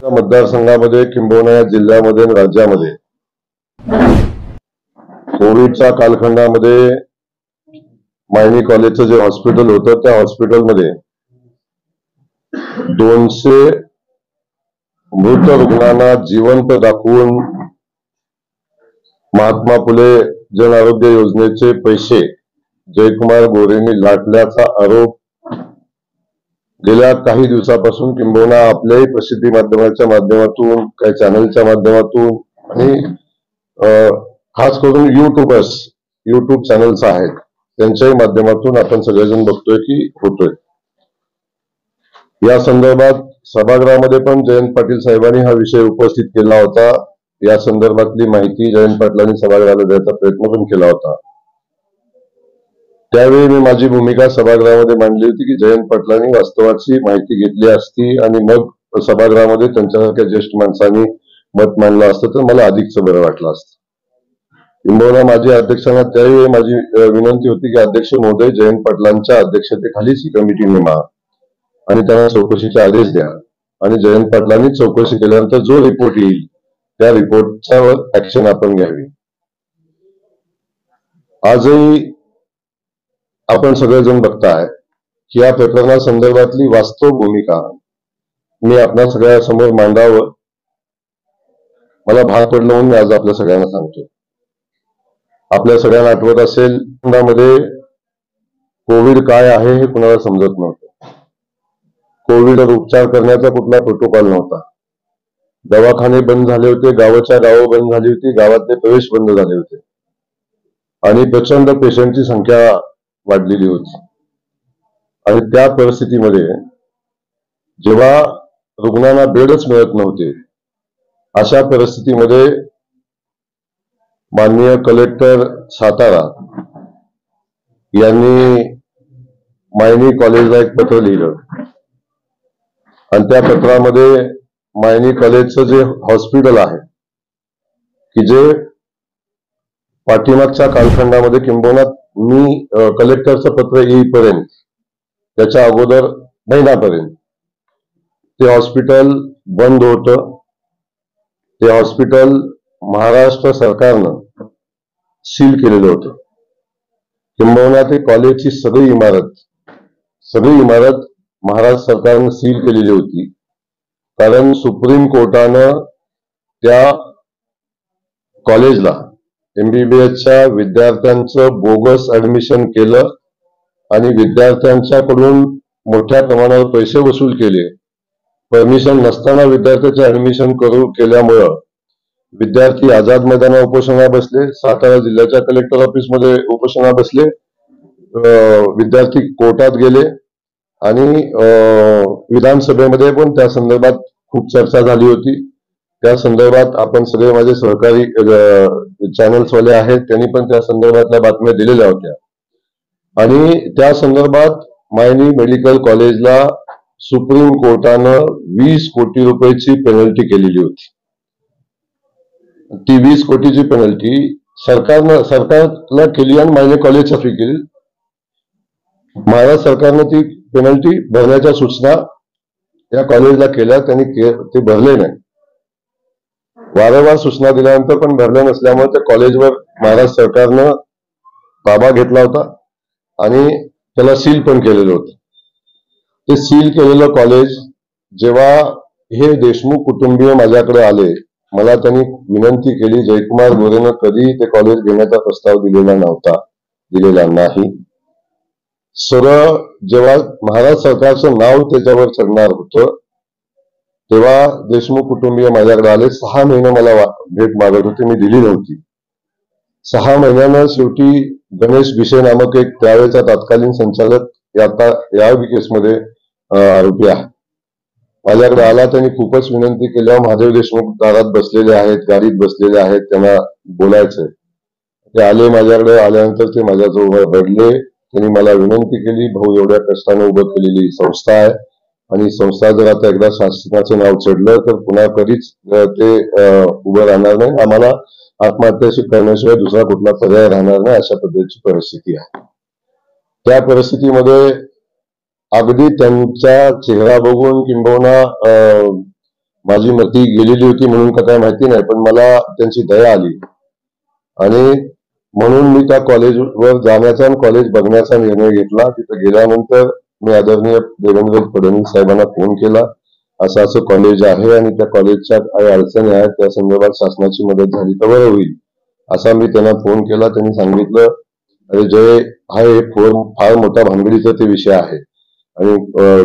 मतदारसंघामध्ये किंबहुना या जिल्ह्यामध्ये आणि राज्यामध्ये कोविडच्या कालखंडामध्ये मायनी कॉलेजचं जे हॉस्पिटल होतं त्या हॉस्पिटलमध्ये 200 मृत रुग्णांना जिवंत दाखवून महात्मा फुले जन आरोग्य योजनेचे पैसे जयकुमार गोरेंनी लाटल्याचा आरोप गेल्या काही दिवसापासून किंबहुना आपल्याही प्रसिद्धी माध्यमाच्या माध्यमातून काही चॅनलच्या माध्यमातून आणि खास करून युट्यूब चॅनल्स आहेत त्यांच्याही माध्यमातून आपण सगळेजण बघतोय की होतोय। या संदर्भात सभागृहामध्ये पण जयंत पाटील साहेबांनी हा विषय उपस्थित केला होता। या संदर्भातली माहिती जयंत पाटलांनी सभागृहाला द्यायचा प्रयत्न पण केला होता। त्यावेळी मी माझी भूमिका सभागृहामध्ये मांडली होती की जयंत पाटलांनी वास्तवाची माहिती घेतली असती आणि मग सभागृहामध्ये त्यांच्यासारख्या ज्येष्ठ माणसांनी मत मांडलं असतं तर मला अधिकच बरं वाटलं असतं। किंबहुना माझी अध्यक्षांना त्यावेळी माझी विनंती होती की अध्यक्ष महोदय जयंत पाटलांच्या अध्यक्षतेखालीच ही कमिटी नेमा आणि त्यांना चौकशीचे आदेश द्या आणि जयंत पाटलांनी चौकशी केल्यानंतर जो रिपोर्ट येईल त्या रिपोर्टच्यावर ऍक्शन आपण घ्यावी। आजही आपण सगळेजण बघताय की या प्रकरणासंदर्भातली वास्तव भूमिका मी आपल्या सगळ्यांसमोर मांडावं मला भाग पडलं म्हणून मी आज आपल्या सगळ्यांना सांगतो। आपल्या सगळ्यांना आठवत असेल मध्ये कोविड काय आहे हे कुणाला समजत नव्हतं। कोविडवर उपचार करण्याचा कुठला प्रोटोकॉल नव्हता। दवाखाने बंद झाले होते, गावाच्या गावं बंद झाली होती, गावातले प्रवेश बंद झाले होते आणि प्रचंड पेशंटची संख्या वाढलेली होती। आणि त्या परिस्थितीमध्ये जेव्हा रुग्णांना बेडच मिळत नव्हते अशा परिस्थितीमध्ये माननीय कलेक्टर सातारा यांनी मायनी कॉलेजला एक पत्र लिहिलं आणि त्या पत्रामध्ये मायनी कॉलेजचं जे हॉस्पिटल आहे की जे पाठीमागच्या कालखंडामध्ये किंबहुना मी कलेक्टरचं पत्र येईपर्यंत त्याच्या अगोदर महिन्यापर्यंत ते हॉस्पिटल बंद होतं। ते हॉस्पिटल महाराष्ट्र सरकारनं सील केलेलं होतं। किंबहुना ते कॉलेजची सगळी इमारत महाराष्ट्र सरकारनं सील केलेली होती कारण सुप्रीम कोर्टानं त्या कॉलेजला MBBSच्या विद्यार्थ्यांचं बोगस ऍडमिशन केलं आणि विद्यार्थ्यांच्याकडून मोठ्या प्रमाणावर पैसे वसूल केले। परमिशन नसताना विद्यार्थ्याचे ऍडमिशन केल्यामुळं विद्यार्थी आझाद मैदानावर उपोषणाला बसले, सातारा जिल्ह्याच्या कलेक्टर ऑफिसमध्ये उपोषणाला बसले, विद्यार्थी कोर्टात गेले आणि विधानसभेमध्ये पण त्या संदर्भात खूप चर्चा झाली होती। त्या संदर्भात आपण सगळे माझे सहकारी चॅनल्सवाले आहेत त्यांनी पण त्या संदर्भातल्या बातम्या दिलेल्या होत्या आणि त्या संदर्भात मायनी मेडिकल कॉलेजला सुप्रीम कोर्टानं 20 कोटी रुपयाची पेनल्टी केलेली होती। ती 20 कोटीची पेनल्टी सरकारला केली आणि मायनी कॉलेजच्या फी केली। महाराष्ट्र सरकारनं ती पेनल्टी भरण्याच्या सूचना या कॉलेजला केल्या, त्यांनी ते भरले नाही। वारंवार सूचना दिल्यानंतर पण भरल्या नसल्यामुळे त्या कॉलेजवर महाराष्ट्र सरकारनं ताबा घेतला होता आणि त्याला सील पण केलेलं होतं। ते सील केलेलं कॉलेज जेव्हा हे देशमुख कुटुंबीय माझ्याकडे आले मला त्यांनी विनंती केली जयकुमार गोरेनं कधी ते कॉलेज घेण्याचा प्रस्ताव दिलेला नाही। सरळ जेव्हा महाराष्ट्र सरकारचं नाव त्याच्यावर चढणार होतं तेव्हा देशमुख कुटुंबीय माझ्याकडे आले। 6 महिने मला भेट मागत होते, मी दिली नव्हती। 6 महिन्यानं शेवटी गणेश भिशे नामक एक त्यावेळेचा तत्कालीन संचालक आता या केसमध्ये आरोपी आहे माझ्याकडे आला। त्यांनी खूपच विनंती केल्यावर महादेव देशमुख दारात बसलेले आहेत, गाडीत बसलेले आहेत, त्यांना बोलायचंय। ते आले, माझ्याकडे आल्यानंतर ते माझ्याजवळ रडले। त्यांनी मला विनंती केली भाऊ एवढ्या कष्टाने उभं केलेली संस्था आहे आणि संस्था जर आता एकदा शासनाचं नाव चढलं तर पुन्हा कधीच ते उभं राहणार नाही, आम्हाला आत्महत्या करण्याशिवाय दुसरा कुठला पर्याय राहणार नाही अशा पद्धतीची परिस्थिती आहे। त्या परिस्थितीमध्ये अगदी त्यांचा चेहरा बघून किंबहुना माझी मती गेलेली होती म्हणून का काय माहिती नाही, पण मला त्यांची दया आली आणि म्हणून मी त्या कॉलेजवर जाण्याचा आणि कॉलेज बघण्याचा निर्णय घेतला. तिथे गेल्यानंतर मी आदरणीय देवेंद्र फडणवीस साहेबांना फोन केला, असं असं कॉलेज आहे आणि त्या कॉलेजच्या काही अडचणी आहेत, त्या संदर्भात शासनाची मदत झाली तर बरं होईल, असा मी त्यांना फोन केला. त्यांनी सांगितलं, अरे जय, हा एक फार मोठा भानगडीचा ते विषय आहे आणि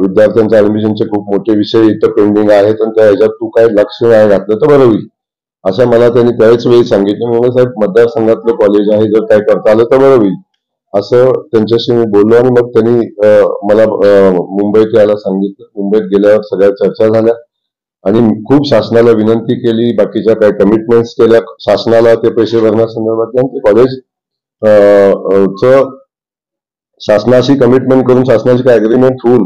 विद्यार्थ्यांच्या ऍडमिशनचे खूप मोठे विषय इथं पेंडिंग आहेत आणि त्या ह्याच्यात तू काय लक्ष नाही घातलं तर बरं होईल, असं मला त्यांनी त्याच वेळी सांगितलं. म्हणून साहेब, मतदारसंघातलं कॉलेज आहे, जर काय करता आलं तर बरं होईल, असं त्यांच्याशी मी बोललो. आणि मग त्यांनी मला मुंबईत यायला सांगितलं. मुंबईत गेल्यावर सगळ्या चर्चा झाल्या आणि खूप शासनाला विनंती केली, बाकीच्या काही कमिटमेंट्स केल्या शासनाला ते पैसे भरण्यासंदर्भात. ते कॉलेज च शासनाशी कमिटमेंट करून शासनाची काय अग्रीमेंट होऊन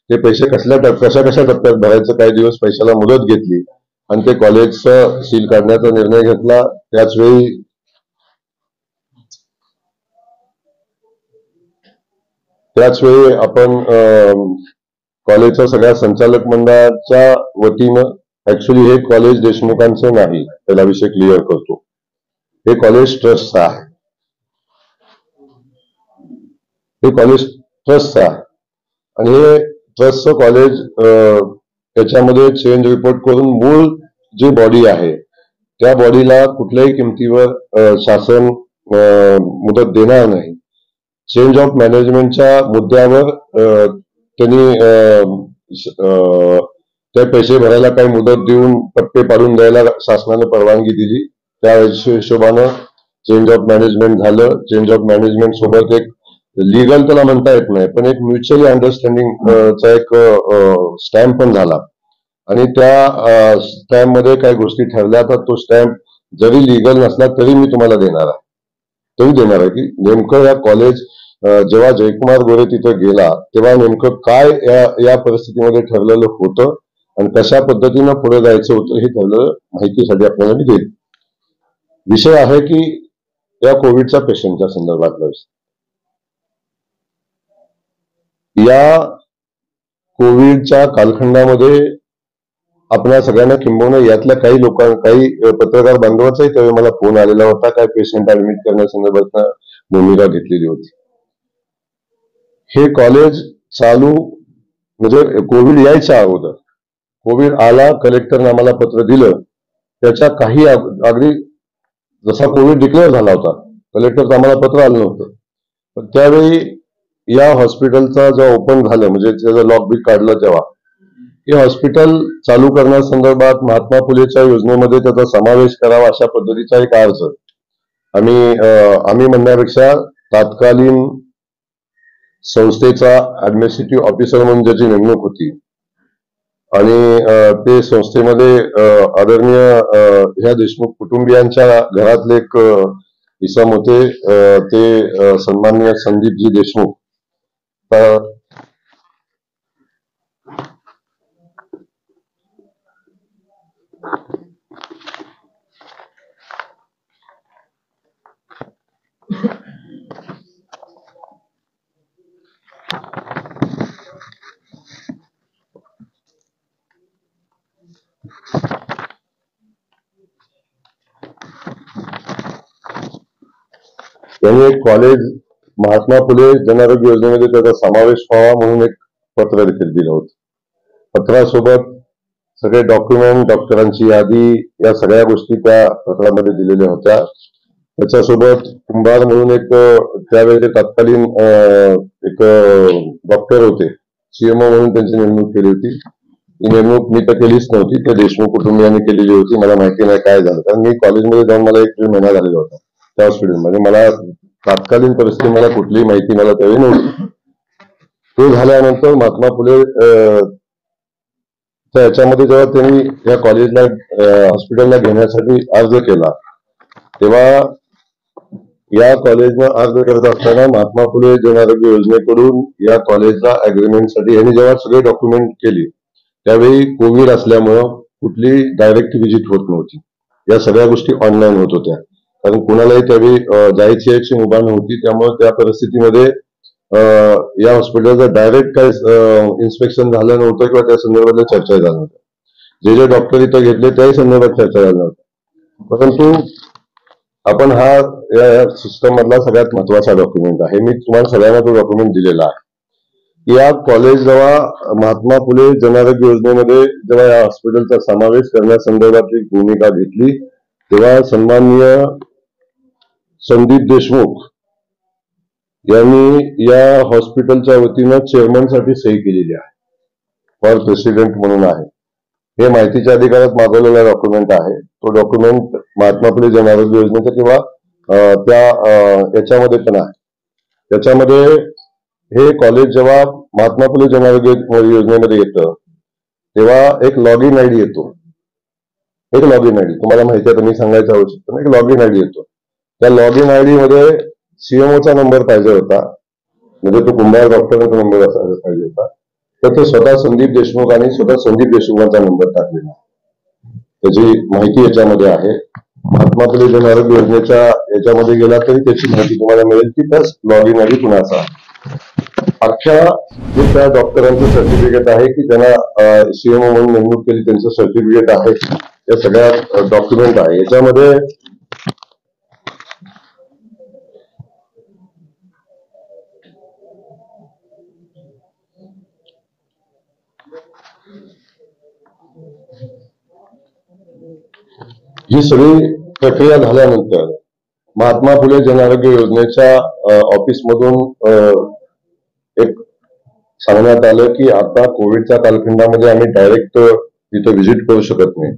ते पैसे कशा कशा टप्प्यात भरायचं, काही दिवस पैशाला मुदत घेतली आणि ते कॉलेजचं सील काढण्याचा निर्णय घेतला. त्याचवेळी आपण कॉलेजच्या सगळ्या संचालक मंडळाच्या वतीनं, ऍक्च्युली हे कॉलेज देशमुखांचं नाही, त्याला विषय क्लिअर करतो, हे कॉलेज ट्रस्टचं आहे. हे कॉलेज ट्रस्टचं आहे आणि हे ट्रस्टचं कॉलेज त्याच्यामध्ये चेंज रिपोर्ट करून मूळ जी बॉडी आहे त्या बॉडीला कुठल्याही किमतीवर शासन मुदत देणार नाही. चेंज ऑफ मॅनेजमेंटच्या मुद्द्यावर त्यांनी ते पैसे भरायला काही मुदत देऊन टप्पे पाडून द्यायला शासनाने परवानगी दिली. त्या हिशोबानं चेंज ऑफ मॅनेजमेंट झालं. चेंज ऑफ मॅनेजमेंट सोबत एक लीगल त्याला म्हणता येत नाही, पण एक म्युच्युअली अंडरस्टँडिंग चा एक स्टॅम्प पण झाला आणि त्या स्टॅम्प मध्ये काही गोष्टी ठरल्या, तर तो स्टॅम्प जरी लीगल नसला तरी मी तुम्हाला देणार आहे की नेमकं या कॉलेज जेव्हा जयकुमार गोरे तिथं गेला तेव्हा नेमकं काय या परिस्थितीमध्ये ठरलेलं होतं आणि कशा पद्धतीनं पुढे जायचं होतं हे ठरलेलं माहितीसाठी आपल्याला मी देईल. विषय आहे की या कोविडच्या पेशंटच्या संदर्भातला विषय. या कोविडच्या कालखंडामध्ये आपल्या सगळ्यांना किंबहुना यातल्या काही पत्रकार बांधवाचाही त्यावेळी मला फोन आलेला होता, काय पेशंट ऍडमिट करण्यासंदर्भात भूमिका घेतलेली होती. हे कॉलेज चालू म्हणजे कोविड यायच्या अगोदर, कोविड आला, कलेक्टरने आम्हाला पत्र दिलं, त्याच्या काही अगदी जसा कोविड डिक्लेअर झाला होता कलेक्टरचं आम्हाला पत्र आलं नव्हतं, पण त्यावेळी या हॉस्पिटलचा जेव्हा ओपन झालं म्हणजे त्याचं लॉकबिक काढलं तेव्हा हे हॉस्पिटल चालू करण्यासंदर्भात महात्मा फुलेच्या योजनेमध्ये त्याचा समावेश करावा अशा पद्धतीचा एक अर्ज आम्ही म्हणण्यापेक्षा तात्कालीन संस्थेचा ऍडमिनिस्ट्रेटिव्ह ऑफिसर म्हणून ज्याची नेमणूक होती आणि ते संस्थेमध्ये आदरणीय ह्या देशमुख कुटुंबियांच्या घरातले एक इसम होते, ते सन्माननीय संदीपजी देशमुख. त्यांनी एक कॉलेज महात्मा फुले जनआरोग्य योजनेमध्ये त्याचा समावेश व्हावा म्हणून एक पत्र देखील दिलं होतं. पत्रासोबत सगळे डॉक्युमेंट, डॉक्टरांची यादी, या सगळ्या गोष्टी त्या पत्रामध्ये दिलेल्या होत्या. त्याच्यासोबत कुंभार म्हणून एक त्यावेळेचे तत्कालीन एक डॉक्टर होते, सीएमओ म्हणून त्यांची नेमणूक केली होती. ती नेमणूक मी तर केलीच नव्हती, त्या देशमुख कुटुंबियांनी केलेली होती. मला माहिती नाही काय झालं, कारण मी कॉलेजमध्ये जाऊन मला 1 महिना झालेला होता त्या हॉस्पिटलमध्ये. मला तात्कालीन परिस्थिती मला कुठलीही माहिती मला त्यावेळी नव्हती. तो झाल्यानंतर महात्मा फुले याच्यामध्ये जेव्हा त्यांनी या कॉलेजला हॉस्पिटलला घेण्यासाठी अर्ज केला तेव्हा या कॉलेजनं अर्ज करत असताना महात्मा फुले जनआरोग्य योजनेकडून या कॉलेजला अग्रीमेंटसाठी यांनी जेव्हा सगळे डॉक्युमेंट केली त्यावेळी कोविड असल्यामुळं कुठली डायरेक्ट व्हिजिट होत नव्हती. या सगळ्या गोष्टी ऑनलाईन होत होत्या, कारण कुणालाही त्यावेळी जायची यायची मुभा नव्हती. त्यामुळे त्या परिस्थितीमध्ये या हॉस्पिटलचं डायरेक्ट काय इन्स्पेक्शन झालं नव्हतं किंवा त्या संदर्भातल्या चर्चा झाल्या नव्हत्या. जे जे डॉक्टर इथं घेतले त्याही संदर्भात चर्चा झाली नव्हती. परंतु आपण हा या सिस्टम मधला सगळ्यात महत्वाचा डॉक्युमेंट आहे. मी तुम्हाला सगळ्यांना तो डॉक्युमेंट दिलेला आहे. या कॉलेज जेव्हा महात्मा फुले जनआरोग्य योजनेमध्ये जेव्हा या हॉस्पिटलचा समावेश करण्यासंदर्भातली भूमिका घेतली, तेव्हा सन्माननीय संदीप देशमुख यांनी या हॉस्पिटलच्या वतीनं चेअरमनसाठी सही केलेली आहे. फॉर प्रेसिडेंट म्हणून आहे. हे माहितीच्या अधिकारात मागवलेला डॉक्युमेंट आहे. तो डॉक्युमेंट महात्मा फुले जनआरोग्य योजनेचा किंवा त्या याच्यामध्ये पण आहे. त्याच्यामध्ये हे कॉलेज जेव्हा महात्मा फुले जनआरोग्य योजनेमध्ये येतं तेव्हा एक लॉग इन आयडी येतो. एक लॉग इन आयडी तुम्हाला माहिती आहे, मी सांगायचं आवश्यक नाही. एक लॉग इन आयडी येतो. त्या लॉग इन आयडी मध्ये सीएमओचा नंबर पाहिजे होता, म्हणजे तो कुंभार डॉक्टरांचा नंबर असायला पाहिजे होता. तर ते स्वतः संदीप देशमुख आणि स्वतः संदीप देशमुखांचा नंबर टाकलेला. त्याची माहिती याच्यामध्ये आहे. महात्मा फुले जनआरोग्य योजनेच्या याच्यामध्ये गेला तरी त्याची माहिती तुम्हाला मिळेल की त्या लॉग इन आयडी कुणाचा. अख्ख्या जे त्या डॉक्टरांचं सर्टिफिकेट आहे की त्यांना सीएमओ म्हणून नेमणूक केली त्यांचं सर्टिफिकेट आहे, या सगळ्या डॉक्युमेंट आहे. याच्यामध्ये ही सगळी प्रक्रिया झाल्यानंतर महात्मा फुले जनआरोग्य योजनेच्या ऑफिसमधून एक सांगण्यात आलं की आता कोविडच्या कालखंडामध्ये आम्ही डायरेक्ट तिथे व्हिजिट करू शकत नाही.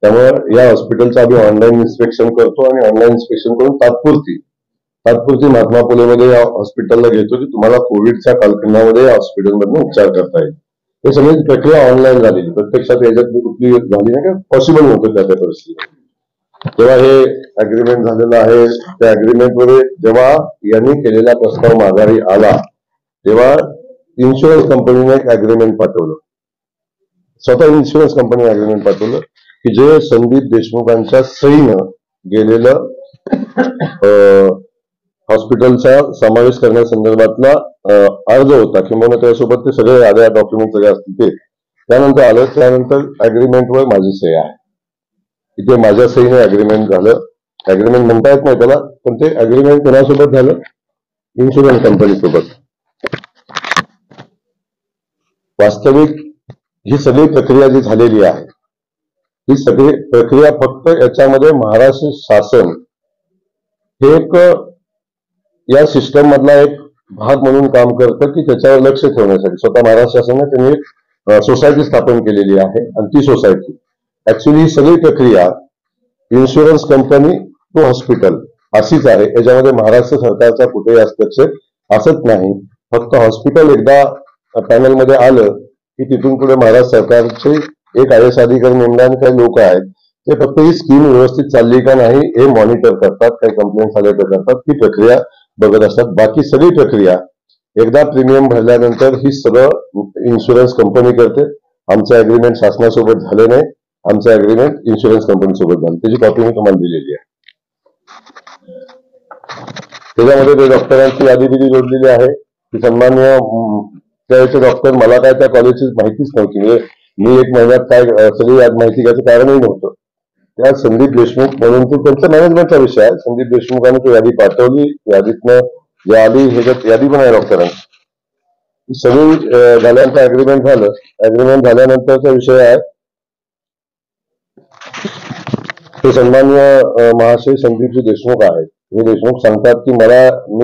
त्यामुळे या हॉस्पिटलचं आम्ही ऑनलाईन इन्स्पेक्शन करतो आणि ऑनलाईन इन्स्पेक्शन करून तात्पुरती महात्मा फुलेमध्ये या हॉस्पिटलला घेतो की तुम्हाला कोविडच्या कालखंडामध्ये या हॉस्पिटलमधून उपचार करता येईल. हे सगळी प्रक्रिया ऑनलाईन झालेली. प्रत्यक्षात याच्यातली कुठली झाली नाही का पॉसिबल नव्हतं त्या परिस्थितीत. जेव्हा हे अग्रीमेंट झालेलं आहे, त्या अग्रीमेंटमध्ये जेव्हा यांनी केलेला प्रस्ताव माघारी आला तेव्हा इन्शुरन्स कंपनीने एक अग्रीमेंट पाठवलं. स्वतः इन्शुरन्स कंपनी अग्रीमेंट पाठवलं की जे संदीप देशमुखांच्या सहीनं गेलेलं हॉस्पिटलचा समावेश करण्यासंदर्भातला अर्ज होता किंवा त्यासोबत ते सगळे आधार डॉक्युमेंट सगळे असतील ते त्यानंतर आलं. त्यानंतर अग्रीमेंटवर माझी सही आहे. इथे माझ्या सहीने अग्रीमेंट झालं. अग्रीमेंट म्हणता येत नाही त्याला, पण ते अग्रीमेंट कोणासोबत झालं? इन्शुरन्स कंपनी सोबत. वास्तविक ही सगळी प्रक्रिया जी झालेली आहे, ही सगळी प्रक्रिया फक्त याच्यामध्ये महाराष्ट्र शासन हे एक या सिस्टम मधला एक भाग म्हणून काम करतं की त्याच्यावर लक्ष ठेवण्यासाठी स्वतः महाराष्ट्र शासनाने त्यांनी एक सोसायटी स्थापन केलेली आहे. आणि ती सोसायटी ऍक्च्युली ही सगळी प्रक्रिया इन्शुरन्स कंपनी टू हॉस्पिटल अशीच आहे. याच्यामध्ये महाराष्ट्र सरकारचा कुठेही हस्तक्षेप असत नाही. फक्त हॉस्पिटल एकदा पॅनलमध्ये आलं की तिथून पुढे महाराष्ट्र सरकारचे एक आयएस अधिकारी नेमणारे काही लोक आहेत ते फक्त ही स्कीम व्यवस्थित चालली का नाही हे मॉनिटर करतात. काही कंप्लेंट्स आले तर करतात, ती प्रक्रिया बघत असतात. बाकी सगळी प्रक्रिया एकदा प्रीमियम भरल्यानंतर ही सगळं इन्शुरन्स कंपनी करते. आमचं अग्रीमेंट शासनासोबत झालं नाही, आमचं अग्रीमेंट इन्शुरन्स कंपनी सोबत झालं. त्याची कॉपी मी तुम्हाला दिलेली आहे. त्याच्यामध्ये ते डॉक्टरांची यादी बिदी जोडलेली आहे की सन्मान्य त्याचे डॉक्टर, मला काय त्या कॉलेजची माहितीच नव्हती. म्हणजे मी एक महिन्यात काय सगळी माहिती घ्यायचं कारणही नव्हतं. त्या संदीप देशमुख म्हणून तो त्यांचा मॅनेजमेंटचा विषय आहे. संदीप देशमुखांनी ती यादी पाठवली. यादीतनं जे आली ह्याच्यात यादी पण आहे डॉक्टरांची. सगळी झाल्यानंतर अग्रीमेंट झालं. अग्रीमेंट झाल्यानंतरचा विषय आहे ते सन्मान्य महाशय संदीपजी देशमुख आहेत. हे देशमुख सांगतात की मी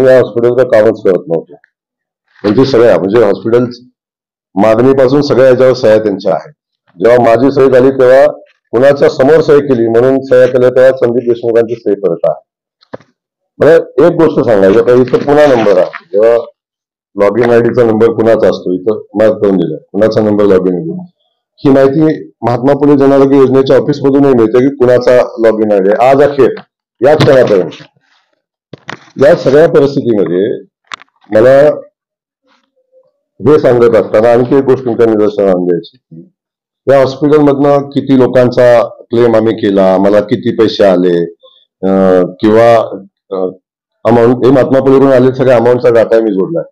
या हॉस्पिटलचं कामच करत नव्हतो. त्यांची सगळ्या म्हणजे हॉस्पिटल मागणीपासून सगळ्या याच्यावर सह्या त्यांच्या आहेत. जेव्हा माझी सही झाली तेव्हा कुणाच्या समोर सही केली म्हणून सह्या केल्या तेव्हा संदीप देशमुखांची सही करत आहे. मला एक गोष्ट सांगायचं का इथं पुन्हा नंबर आहे. जेव्हा लॉग इन आयडीचा नंबर कुणाचा असतो इथं मार्क करून दिला कुणाचा नंबर लॉग इन आयडी. ही माहिती महात्मा फुले जनआरोग्य योजनेच्या ऑफिसमधूनही मिळते की कुणाचा लॉग इन आयडी. आज अखेर या क्षणापर्यंत या सगळ्या परिस्थितीमध्ये मला हे सांगत असताना आणखी एक गोष्ट तुमच्या निदर्शनास आणून द्यायची. या हॉस्पिटलमधनं किती लोकांचा क्लेम आम्ही केला, मला किती पैसे आले किंवा अमाऊंट हे महात्मा फुलेकडून आले सगळ्या अमाऊंटचा डाटा मी जोडलाय.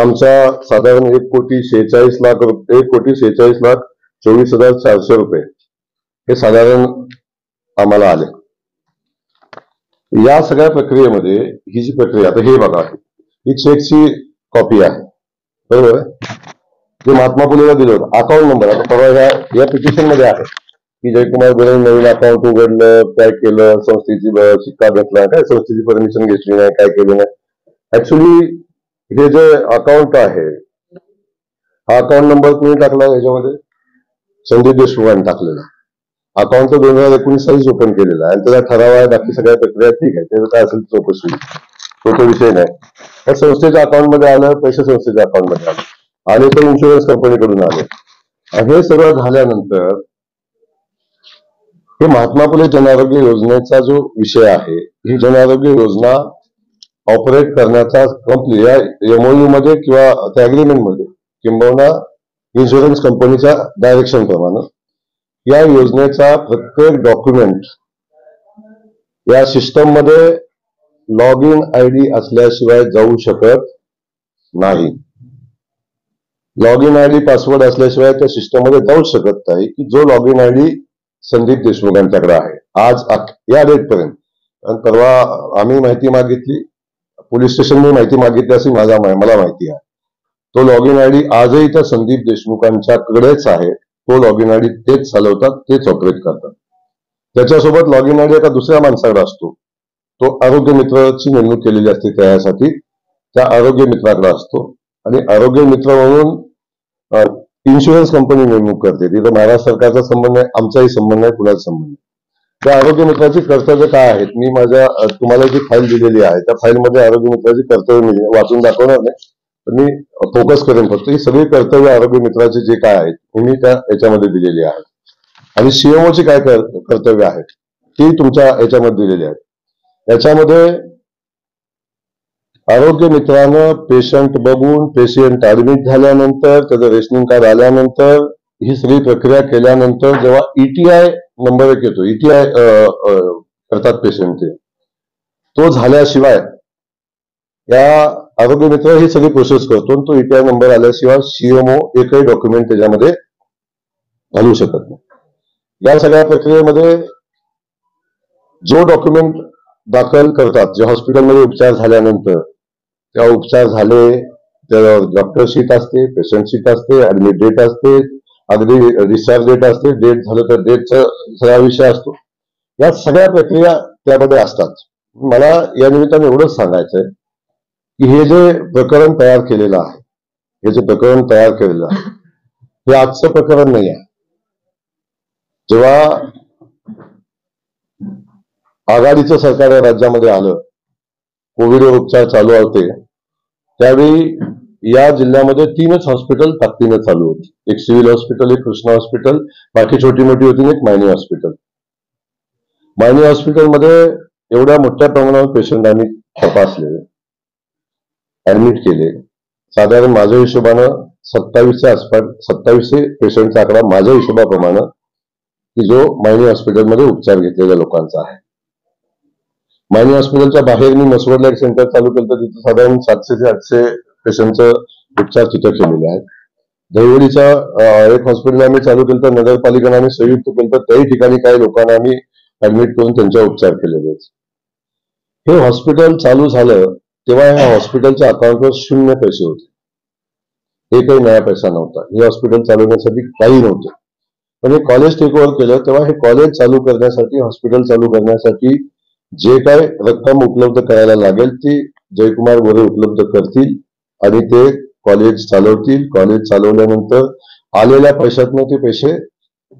आमचा साधारण 1,46,00,000 1,46,00,000 ₹24,400 हे साधारण आम्हाला आले. या सगळ्या प्रक्रियेमध्ये ही जी प्रक्रिया, आता हे बघा, ही चेकची कॉपी आहे, बरोबर आहे, जे महात्मा फुलेला दिलं होतं. अकाउंट नंबर आता परवा या पिटिशन मध्ये आहे की जयकुमार गोरे नवीन अकाउंट उघडलं, काय केलं, संस्थेची शिक्का घेतला, काय संस्थेची परमिशन घेतली नाही, काय केलं नाही. ऍक्च्युली हे जे अकाउंट आहे, हा अकाउंट नंबर कोणी टाकला याच्यामध्ये? संदीप देशमुखांनी टाकलेला. अकाउंट 2019 सालीच ओपन केलेला आहे आणि त्याचा ठराव आहे, बाकी सगळ्या प्रक्रिया ठीक आहे, त्याचं काय असेल चौकशी, तो विषय नाही. तर संस्थेच्या अकाउंटमध्ये आलं, पैसे संस्थेच्या अकाउंटमध्ये आले आणि ते इन्शुरन्स कंपनीकडून आले. हे सगळं झाल्यानंतर हे महात्मा फुले जनआरोग्य योजनेचा जो विषय आहे, ही जनआरोग्य योजना ऑपरेट करण्याचा या एमओयू मध्ये किंवा त्या अग्रीमेंट मध्ये किंबहुना इन्शुरन्स कंपनीच्या डायरेक्शन प्रमाणे या योजनेचा प्रत्येक डॉक्युमेंट या सिस्टम मध्ये लॉग इन आयडी असल्याशिवाय जाऊ शकत नाही. लॉग इन आयडी पासवर्ड असल्याशिवाय त्या सिस्टम मध्ये जाऊ शकत नाही की जो लॉग इन आयडी संदीप देशमुखांच्याकडे आहे आज या डेट पर्यंत. परवा आम्ही माहिती मागितली, पोलीस स्टेशनने माहिती मागितली अशी मला माहिती आहे. तो लॉग इन आयडी आजही त्या संदीप देशमुखांच्याकडेच आहे. तो लॉग इन आयडी तेच चालवतात, तेच ऑपरेट करतात. त्याच्यासोबत लॉग इन आयडी एका दुसऱ्या माणसाकडे असतो, तो आरोग्य मित्राची नेमणूक केलेली असते त्यासाठी, त्या आरोग्य मित्राकडे असतो आणि आरोग्य मित्र म्हणून इन्शुरन्स कंपनी नेमणूक करते. तिथं महाराष्ट्र सरकारचा संबंध आहे, आमचाही संबंध आहे, कुणाचा संबंध नाही. त्या आरोग्य मित्राची कर्तव्य काय आहेत, मी तुम्हाला जी फाईल दिलेली आहे त्या फाईलमध्ये आरोग्य मित्राची कर्तव्य वाचून दाखवणार नाही, तर मी फोकस करेन फक्त. ही सगळी कर्तव्य आरोग्य मित्राचे जे काय आहेत मी त्या याच्यामध्ये दिलेली आहेत. आणि सीएमओची काय कर्तव्य आहेत ती तुमच्या याच्यामध्ये दिलेली आहेत. याच्यामध्ये आरोग्य मित्रानं पेशंट बघून, पेशंट ऍडमिट झाल्यानंतर, त्याचं रेशनिंग कार्ड आल्यानंतर, ही सगळी प्रक्रिया केल्यानंतर जेव्हा ईटीआय नंबर 1 येतो, ईटीआय करतात पेशंटचे, तो झाल्याशिवाय या आरोग्य मित्र ही सगळी प्रोसेस करतो. तो ईटीआय नंबर आल्याशिवाय सीएमओ एकही डॉक्युमेंट त्याच्यामध्ये घालू शकत नाही. या सगळ्या प्रक्रियेमध्ये जो डॉक्युमेंट दाखल करतात, जे हॉस्पिटलमध्ये उपचार झाल्यानंतर, त्या उपचार झाले त्या डॉक्टर शीट असते, पेशंट शीट असते, ऍडमिट डेट असते, अगदी डिस्चार्ज डेट असते, डेट झालं तर डेटचा सगळा विषय असतो. या सगळ्या प्रक्रिया त्यामध्ये असतात. मला या निमित्ताने एवढंच सांगायचंय की हे जे प्रकरण तयार केलेलं आहे, हे आजचं प्रकरण नाही आहे. जेव्हा आघाडीचं सरकार या राज्यामध्ये आलं, कोविडवर उपचार चालू होते, त्यावेळी या जिल्ह्यामध्ये 3च हॉस्पिटल ताकदीने चालू होती. एक सिव्हिल हॉस्पिटल, एक कृष्णा हॉस्पिटल, बाकी छोटी मोठी होती, एक मायनी हॉस्पिटल. मायनी हॉस्पिटलमध्ये एवढ्या मोठ्या प्रमाणावर पेशंट आम्ही तपासले, ऍडमिट केले. साधारण माझ्या हिशोबानं 27च्या आसपास 2700 पेशंटचा आकडा माझ्या हिशोबाप्रमाणे की जो मायनी हॉस्पिटलमध्ये उपचार घेतलेल्या लोकांचा आहे. मायनी हॉस्पिटलच्या बाहेर मी मसवडला एक सेंटर चालू केलं, तर तिथं साधारण 700 ते 800 पेशंटचं उपचार तिथं केलेले आहेत. दहिवडीचा एक हॉस्पिटल आम्ही चालू केलं, तर नगरपालिकेने आम्ही संयुक्त केलं, तर त्याही ठिकाणी काही लोकांना आम्ही ऍडमिट करून त्यांच्या उपचार केलेले आहेत. हे हॉस्पिटल चालू झालं तेव्हा या हॉस्पिटलच्या अकाउंटवर 0 पैसे होते, एकही नया पैसा नव्हता. हे हॉस्पिटल चालवण्यासाठी काही नव्हतं. पण हे कॉलेज टेक ओव्हर केलं तेव्हा हे कॉलेज चालू करण्यासाठी, हॉस्पिटल चालू करण्यासाठी जे काय रक्कम उपलब्ध करायला लागेल ती जयकुमार गोरे उपलब्ध करतील आणि ते कॉलेज चालवतील. कॉलेज चालवल्यानंतर आलेल्या पैशातनं ते पैसे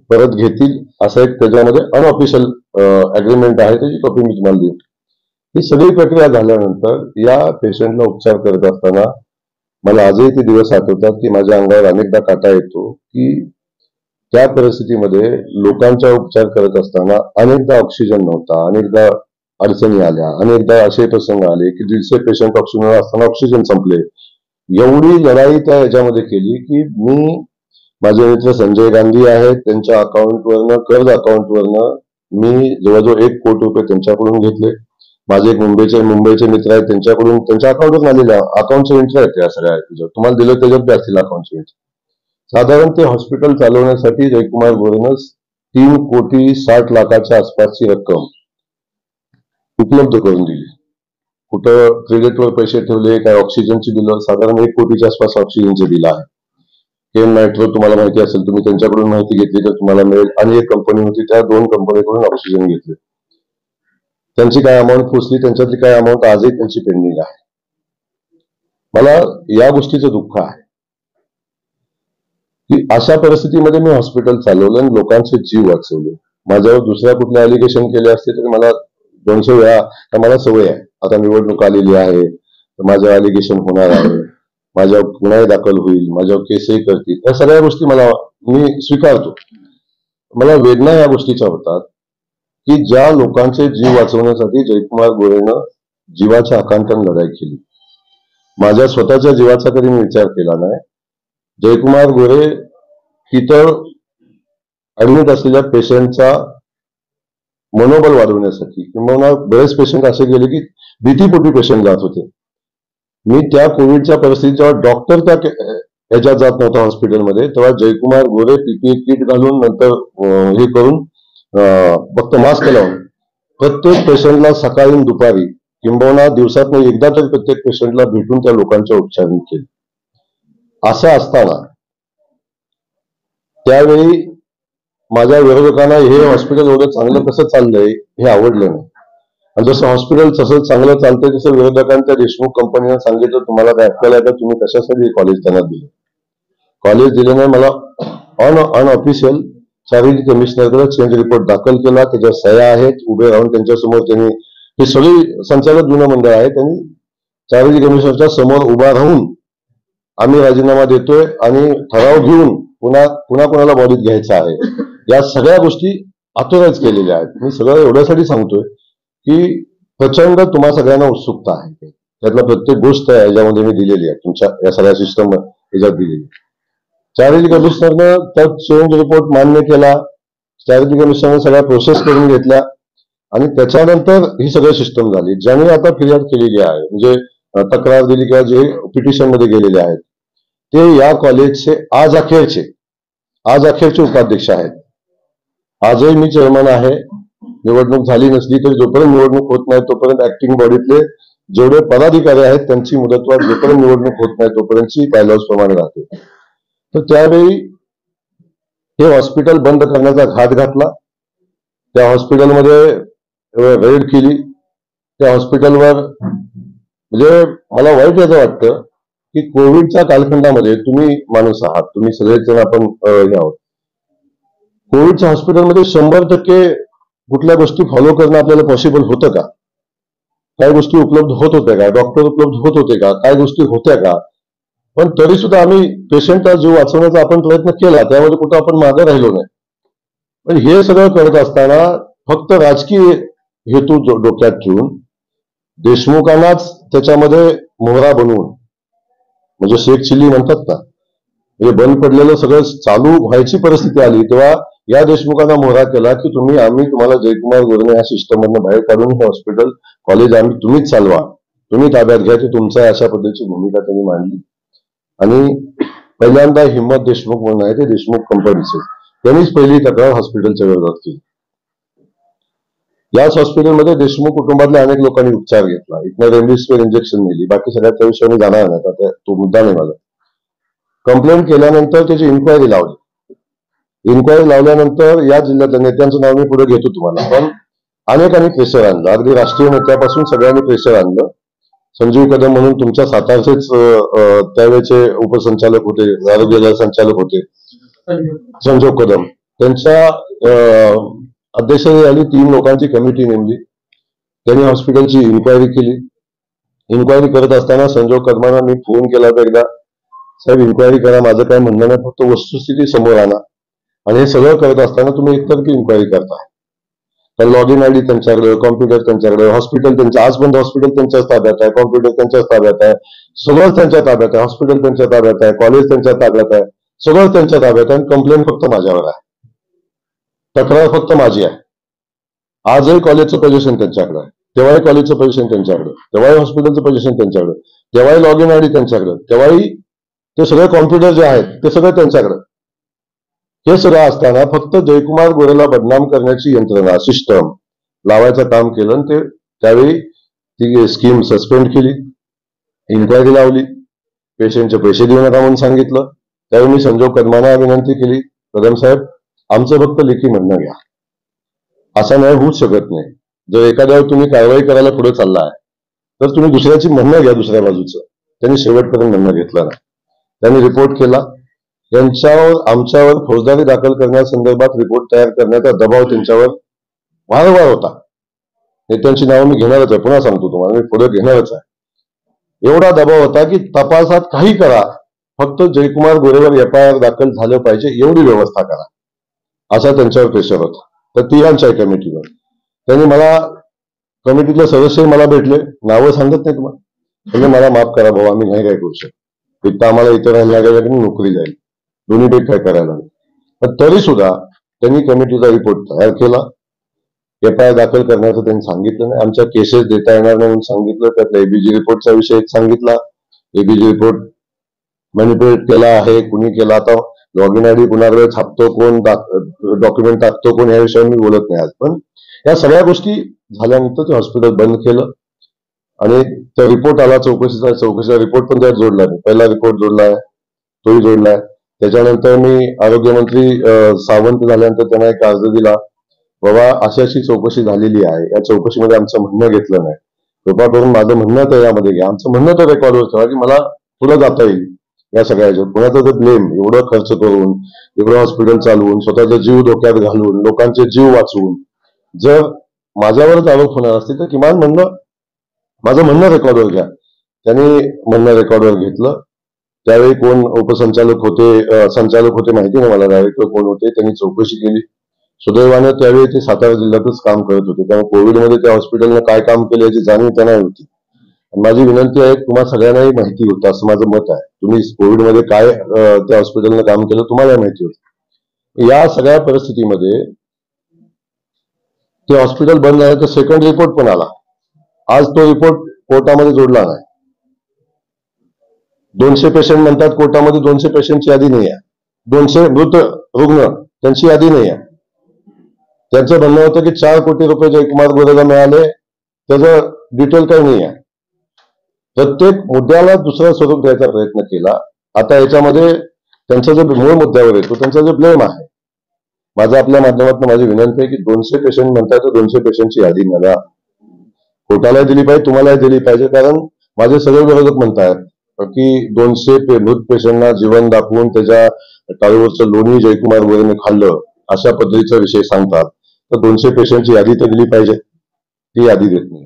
परत घेतील, असं एक त्याच्यामध्ये अनऑफिशियल अग्रीमेंट आहे, त्याची कॉपी मी तुम्हाला देईन. ही सगळी प्रक्रिया झाल्यानंतर या पेशंटला उपचार करत असताना मला आजही ते दिवस आठवतात की माझ्या अंगावर अनेकदा काटा येतो की त्या परिस्थितीमध्ये लोकांचा उपचार करत असताना अनेकदा ऑक्सिजन नव्हता, अनेकदा अडचणी आल्या, अनेकदा असे प्रसंग आले की 150 पेशंट ऑक्सिजनवर असताना ऑक्सिजन संपले. एवढी लढाई त्या याच्यामध्ये केली की मी, माझे मित्र संजय गांधी आहेत, त्यांच्या अकाउंटवरनं, कर्ज अकाउंटवरनं मी जवळजवळ 1 कोटी रुपये त्यांच्याकडून घेतले. माझे एक मुंबईचे मित्र आहेत, त्यांच्याकडून त्यांच्या अकाउंटवर आलेल्या अकाउंटचे एंट्री आहेत त्या सगळ्या. तुम्हाला दिलं त्याच्यात असतील अकाउंटचे एंट्री. साधारण ते हॉस्पिटल चालवण्यासाठी जयकुमार गोरेनं 3,60,00,000च्या आसपासची रक्कम उपलब्ध करून दिली. कुठं क्रेडिटवर पैसे ठेवले, काय ऑक्सिजनची बिलं, साधारण 1 कोटीच्या आसपास ऑक्सिजनचे बिल आहे. केम नायट्रो तुम्हाला माहिती असेल, तुम्ही त्यांच्याकडून माहिती घेतली तर तुम्हाला मिळेल. आणि एक कंपनी होती, त्या 2 कंपनीकडून ऑक्सिजन घेतले. त्यांची काय अमाऊंट पोचली, त्यांच्यातली काय अमाऊंट आजही त्यांची पेंडिंग आहे. मला या गोष्टीचं दुःख आहे की अशा परिस्थितीमध्ये मी हॉस्पिटल चालवलं आणि लोकांचे जीव वाचवले. माझ्यावर दुसऱ्या कुठल्या अलिगेशन केले असते तर मला 200 वेळा, मला सवय आहे, आता निवडणूक आलेली आहे तर माझ्यावर अलिगेशन होणार आहे, माझ्यावर गुन्हे दाखल होईल, माझ्यावर केसही करतील, या सगळ्या गोष्टी मी स्वीकारतो. मला वेदना या गोष्टीच्या होतात की ज्या लोकांचे जीव वाचवण्यासाठी जयकुमार गोरेनं जीवाच्या आकांताने लढाई केली. माझ्या स्वतःच्या जीवाचा कधी मी विचार केला नाही. जयकुमार गोरे तिथं ऍडमिट असलेल्या पेशंटचा मनोबल वाढवण्यासाठी, किंवा बरेच पेशंट असे गेले की भीतीपोटी पेशंट जात होते. मी त्या कोविडच्या परिस्थितीत जेव्हा डॉक्टर त्या याच्यात जात नव्हता हॉस्पिटलमध्ये, तेव्हा जयकुमार गोरे पीपीई किट घालून, नंतर हे करून, फक्त मास्क लावून प्रत्येक पेशंटला सकाळी दुपारी किंबहुना दिवसातून एकदा तरी प्रत्येक पेशंटला भेटून त्या लोकांच्या उपचार केले. असं असताना त्यावेळी माझ्या विरोधकांना हे हॉस्पिटल एवढं चांगलं कसं चाललंय हे आवडलं नाही. आणि जसं हॉस्पिटल तसं चांगलं चालतंय तसं विरोधकांच्या देशमुख कंपनीनं सांगितलं, तुम्हाला काय अक्कल आहे का, तुम्ही कशासाठी कॉलेज त्यांना दिलं. कॉलेज दिलं नाही. मला अनऑफिशियल चारिटी कमिशनरकडे चेंज रिपोर्ट दाखल केला, त्याच्या सह्या आहेत, उभे राहून त्यांच्यासमोर त्यांनी, ही सगळी संचालक गुन्हा मंडळ आहे, त्यांनी चारिटी कमिशनरच्या समोर उभा राहून आम्ही राजीनामा देतोय आणि ठराव घेऊन पुन्हा कोणाला बॉडीत घ्यायचा आहे, या सगळ्या गोष्टी ऑथोराईज केलेल्या आहेत. मी सगळं एवढ्यासाठी सांगतोय की प्रचंड तुम्हा सगळ्यांना उत्सुकता आहे. त्यातला प्रत्येक गोष्ट आहे याच्यामध्ये मी दिलेली आहे, तुमच्या या सगळ्या सिस्टम याच्यात दिलेली. चॅरिटी कमिशनरनं त्या चेंज रिपोर्ट मान्य केला, चॅरिटी कमिशनरनं सगळ्या प्रोसेस करून घेतल्या आणि त्याच्यानंतर ही सगळी सिस्टम झाली. ज्यांनी आता फिर्याद केलेली आहे, म्हणजे तक्रार दिली किंवा जे पिटिशन मध्ये गेलेले आहेत, ते या कॉलेजचे आज अखेरचे उपाध्यक्ष आहेत. आजही मी चेअरमन आहे. निवडणूक झाली नसली तरी जोपर्यंत निवडणूक होत नाही तोपर्यंत ऍक्टिंग बॉडीतले जेवढे पदाधिकारी आहेत त्यांची मुदतवाढ जोपर्यंत निवडणूक होत नाही तोपर्यंतची बायलॉज प्रमाणे राहते. तर त्यावेळी हे हॉस्पिटल बंद करण्याचा घात घातला. त्या हॉस्पिटलमध्ये रेड केली. त्या हॉस्पिटलवर म्हणजे मला वाईट याचं वाटतं की कोविडच्या कालखंडामध्ये तुम्ही माणूस आहात, तुम्ही सगळेच जण आपण हे आहोत. कोविडच्या हॉस्पिटलमध्ये 100% कुठल्या गोष्टी फॉलो करणं आपल्याला पॉसिबल होतं का? काय गोष्टी उपलब्ध होत होत्या का? डॉक्टर उपलब्ध होत होते का? काय गोष्टी होत्या का? पण तरी सुद्धा आम्ही पेशंटचा जीव वाचवण्याचा आपण प्रयत्न केला, त्यामध्ये कुठं आपण मागे राहिलो नाही. पण हे सगळं करत असताना फक्त राजकीय हेतू डोक्यात ठेवून देशमुखांनाच त्याच्यामध्ये मोहरा बनवून, म्हणजे शेख चिल्ली म्हणतात ना, हे बंद पडलेलं सगळं चालू व्हायची परिस्थिती आली तेव्हा या देशमुखांना मोहरा केला की आम्ही तुम्हाला जयकुमार गोरेने या सिस्टम मधून बाहेर काढून हे हॉस्पिटल कॉलेज तुम्हीच चालवा, तुम्ही ताब्यात घ्या, तुमचा अशा पद्धतीची भूमिका त्यांनी मांडली. आणि पहिल्यांदा हिम्मत देशमुख म्हणून आहे, ते देशमुख कंपनीचे, त्यांनीच पहिली तक्रार हॉस्पिटलच्या विरोधात केली. याच हॉस्पिटलमध्ये देशमुख कुटुंबातल्या अनेक लोकांनी उपचार घेतला. इथनं रेमडेसिवीर इंजेक्शन नेली. बाकी सगळ्या त्या विषयाने जाणार नाही, आता तो मुद्दा नाही माझा. कंप्लेंट केल्यानंतर त्याची इन्क्वायरी लावली. इन्क्वायरी लावल्यानंतर या जिल्ह्यातल्या नेत्यांचं नाव मी पुढे घेतो तुम्हाला, पण अनेकांनी प्रेशर आणलं. अगदी राष्ट्रीय नेत्यापासून सगळ्यांनी प्रेशर आणलं. संजीव कदम म्हणून तुमच्या सातारचेच त्यावेळेचे उपसंचालक होते, आरोग्य संचालक होते, संजोग कदम, त्यांच्या अध्यक्षतेखाली 3 लोकांची कमिटी नेमली. त्यांनी हॉस्पिटलची इन्क्वायरी केली. इन्क्वायरी करत असताना संजोग कदमांना मी फोन केला होता एकदा, साहेब इन्क्वायरी करा, माझं काय म्हणणं नाही, फक्त वस्तुस्थिती समोर आणा. आणि हे सगळं करत असताना तुम्ही एकतर्फी इन्क्वायरी करता. तर लॉग इन आयडी त्यांच्याकडे, कॉम्प्युटर त्यांच्याकडे, हॉस्पिटल त्यांच्या, आज पण हॉस्पिटल त्यांच्याच ताब्यात आहे, कॉम्प्युटर त्यांच्याच ताब्यात आहे, सगळं त्यांच्या ताब्यात आहे, हॉस्पिटल त्यांच्या ताब्यात आहे, कॉलेज त्यांच्या ताब्यात आहे, सगळं त्यांच्या ताब्यात आहे. कंप्लेंट फक्त माझ्यावर आहे, तक्रार फक्त माझी आहे. आजही कॉलेजचं पोझिशन त्यांच्याकडे आहे, तेव्हाही कॉलेजचं पोझिशन त्यांच्याकडे, तेव्हाही हॉस्पिटलचं पोझिशन त्यांच्याकडे, तेव्हाही लॉग इन आयडी त्यांच्याकडे, तेव्हाही ते सगळे कॉम्प्युटर जे आहेत ते सगळे त्यांच्याकडे. हे सगळं असताना फक्त जयकुमार गोरेला बदनाम करण्याची यंत्रणा सिस्टम लावायचं काम केलं आणि ते त्यावेळी ती स्कीम सस्पेंड केली, इन्क्वायरी लावली, पेशंटचे पैसे देऊ नका म्हणून सांगितलं. त्यावेळी मी संजोग कदमांना विनंती केली, कदम साहेब आमचं फक्त लेखी म्हणणं घ्या, असं नाही होऊच शकत नाही. जर एखाद्यावर तुम्ही कारवाई करायला पुढे चालला आहे तर तुम्ही दुसऱ्याची म्हणणं घ्या दुसऱ्या बाजूचं. त्यांनी शेवटपर्यंत म्हणणं घेतलं नाही. त्यांनी रिपोर्ट केला. यांच्यावर आमच्यावर फौजदारी दाखल करण्यासंदर्भात रिपोर्ट तयार करण्याचा दबाव त्यांच्यावर वारंवार होता. नेत्यांची नावं मी घेणारच आहे, पुन्हा सांगतो तुम्हाला, मी पुढे घेणारच आहे. एवढा दबाव होता की तपासात काही करा, फक्त जयकुमार गोरेवर FIR दाखल झालं पाहिजे एवढी व्यवस्था करा, असा त्यांच्यावर प्रेशर होता. तर तिघांच्या कमिटीवर त्यांनी मला, कमिटीतले सदस्य मला भेटले, नावं सांगत नाही तुम्हाला, म्हणजे मला माफ करा भाऊ, आम्ही नाही काय करू शकतो, एक तर आम्हाला इतर राहायला लागेल, नोकरी जाईल, दोन्हीपैकी काय करायला. पण तरी सुद्धा त्यांनी कमिटीचा रिपोर्ट तयार केला. FIR दाखल करण्याचं त्यांनी सांगितलं नाही, आमच्या केसेस देता येणार नाही म्हणून सांगितलं. त्यातला ABG रिपोर्टचा विषय एक सांगितला, ABG रिपोर्ट मॅनिप्युलेट केला आहे, कुणी केला, आता लॉगिन ID कुणाकडे छापतो कोण, डॉक्युमेंट टाकतो कोण, या विषयावर मी बोलत नाही आज. पण या सगळ्या गोष्टी झाल्यानंतर ते हॉस्पिटल बंद केलं आणि त्या रिपोर्ट आला चौकशीचा रिपोर्ट पण त्यात जोडला नाही. पहिला रिपोर्ट जोडलाय, तोही जोडलाय. त्याच्यानंतर मी आरोग्यमंत्री सावंत झाल्यानंतर त्यांना एक अर्ज दिला, बाबा अशी अशी चौकशी झालेली आहे, या चौकशीमध्ये आमचं म्हणणं घेतलं नाही, कृपा करून माझं म्हणणं तर यामध्ये घ्या, आमचं म्हणणं तर रेकॉर्डवर ठेवा की मला पुढे जाता येईल या सगळ्या. पुण्याचं ते ब्लेम एवढं खर्च करून, एवढं हॉस्पिटल चालवून, स्वतःचा जीव धोक्यात घालून, लोकांचे जीव वाचवून जर माझ्यावरच आरोप होणार असतील तर किमान म्हणणं, माझं म्हणणं रेकॉर्डवर घ्या. त्यांनी म्हणणं रेकॉर्डवर घेतलं. त्यावेळी कोण उपसंचालक होते, संचालक होते माहिती नाही मला, डायरेक्टर कोण होते, त्यांनी चौकशी केली. सुदैवानं त्यावेळी ते सातारा जिल्ह्यातच काम करत होते, त्यामुळे कोविडमध्ये त्या हॉस्पिटलनं काय काम केलं याची जाणीव त्यांना होती. माझी विनंती आहे, तुम्हाला सगळ्यांनाही माहिती होतं असं माझं मत आहे, तुम्ही कोविडमध्ये काय त्या हॉस्पिटलनं काम केलं तुम्हाला माहिती होतं. या सगळ्या परिस्थितीमध्ये ते हॉस्पिटल बंद झालं तर सेकंड रिपोर्ट पण आला. आज तो रिपोर्ट कोर्टामध्ये जोडला नाही. 200 पेशंट म्हणतात कोर्टामध्ये, 200 पेशंटची यादी नाही आहे, 200 मृत रुग्ण त्यांची यादी नाही आहे. त्यांचं म्हणणं होतं की 4 कोटी रुपये जयकुमार गोरेला मिळाले, त्याचं डिटेल काही नाही आहे. प्रत्येक मुद्द्याला दुसरा स्वरूप द्यायचा प्रयत्न केला. आता याच्यामध्ये त्यांचा जो मूळ मुद्द्यावर येतो, त्यांचा जो ब्लेम आहे, माझा आपल्या माध्यमातून माझी विनंती आहे की 200 पेशंट म्हणतात तर 200 पेशंटची यादी मला कोर्टाला दिली पाहिजे, तुम्हालाही दिली पाहिजे. कारण माझे सगळे विरोधक म्हणतात की 200 मृत पेशंटना जीवन दाखवून त्याच्या टाळीवरचं लोणी जयकुमार गोरेने खाल्लं, अशा पद्धतीचा विषय सांगतात. तर 200 पेशंटची यादी तर दिली पाहिजे, ती यादी देत नाही.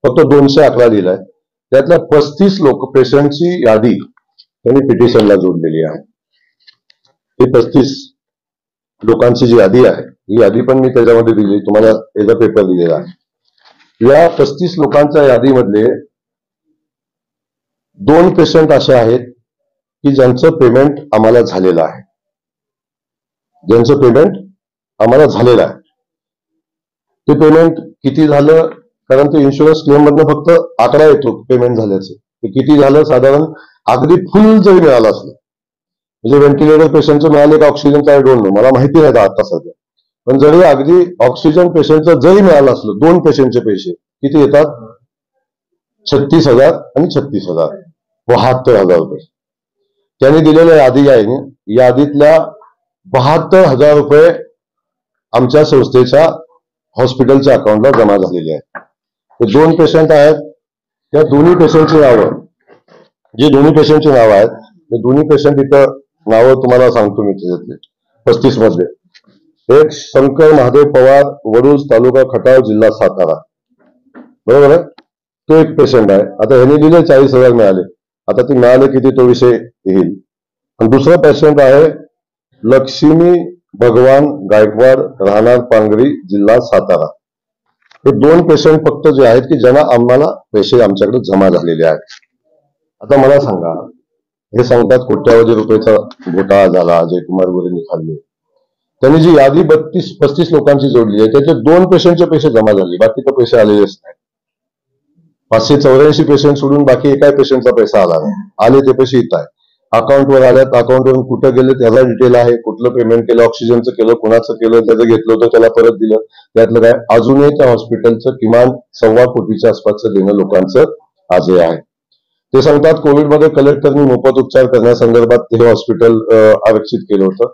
फक्त 200 आकडा दिलाय. त्यातल्या 35 पेशंटची यादी त्यांनी पिटिशनला जोडलेली आहे. ही 35 लोकांची जी यादी आहे, ही यादी पण मी त्याच्यामध्ये दिली, तुम्हाला याचा पेपर दिलेला आहे. या 35 लोकांच्या यादीमधले 2 पेशंट असे आहेत की ज्यांचं पेमेंट आम्हाला झालेलं आहे, ज्यांचं पेमेंट आम्हाला झालेलं आहे. ते पेमेंट किती झालं, कारण ते इन्शुरन्स क्लेम मधनं फक्त आकडा येतो पेमेंट झाल्याचं, ते किती झालं, साधारण अगदी फुल जरी मिळालं असलं, म्हणजे व्हेंटिलेटर पेशंटचं मिळाले का ऑक्सिजनचं आय डोंट नो, मला माहिती नाही आता सध्या, पण जरी अगदी ऑक्सिजन पेशंटचं जरी मिळालं असलं, 2 पेशंटचे पैसे किती येतात, 36,000 आणि 36,000, 72,000 रुपये. त्यांनी दिलेल्या यादी आहे, यादीतल्या 72,000 रुपये आमच्या संस्थेच्या हॉस्पिटलच्या अकाउंटला जमा झालेले आहेत. ते 2 पेशंट आहेत, त्या दोन्ही पेशंटची नावं, जे दोन्ही पेशंटची नावं आहेत, ते दोन्ही पेशंट इथं नावं तुम्हाला सांगतो मी त्याच्यातले 35 मध्ये. एक शंकर महादेव पवार, वडूज, तालुका खटाव, जिल्हा सातारा, बरोबर आहे, तो एक पेशंट आहे. आता ह्यांनी दिले 40,000 मिळाले, आता ते मिळाले किती तो विषय येईल. आणि दुसरा पेशंट आहे लक्ष्मी भगवान गायकवाड, राहणार पांगरी, जिल्हा सातारा. हे 2 पेशंट फक्त जे आहेत की ज्यांना आम्हाला पैसे आमच्याकडे जमा झालेले आहेत. आता मला सांगा, हे सांगतात कोट्यावधी रुपयाचा घोटाळा झाला, जयकुमार गोरेंनी खाल्ले. त्यांनी जी यादी 32-35 लोकांची जोडली आहे, त्याचे 2 पेशंटचे पैसे जमा झाले, बाकीचे पैसे आलेलेच नाही. 584 पेशंट सोडून बाकी एकाही पेशंटचा पैसा आला नाही, आले ते पैसे येत आहे. अकाउंटवर आल्यात, अकाउंटवरून कुठं गेले त्याचा डिटेल आहे, कुठलं पेमेंट केलं, ऑक्सिजनचं केलं, कुणाचं केलं, त्याचं घेतलं होतं त्याला परत दिलं, त्यातलं काय. अजूनही त्या हॉस्पिटलचं किमान 1.25 कोटीच्या आसपासचं देणं लोकांचं आजही आहे. ते सांगतात कोविडमध्ये कलेक्टरनी मोफत उपचार करण्यासंदर्भात हे हॉस्पिटल आरक्षित केलं होतं.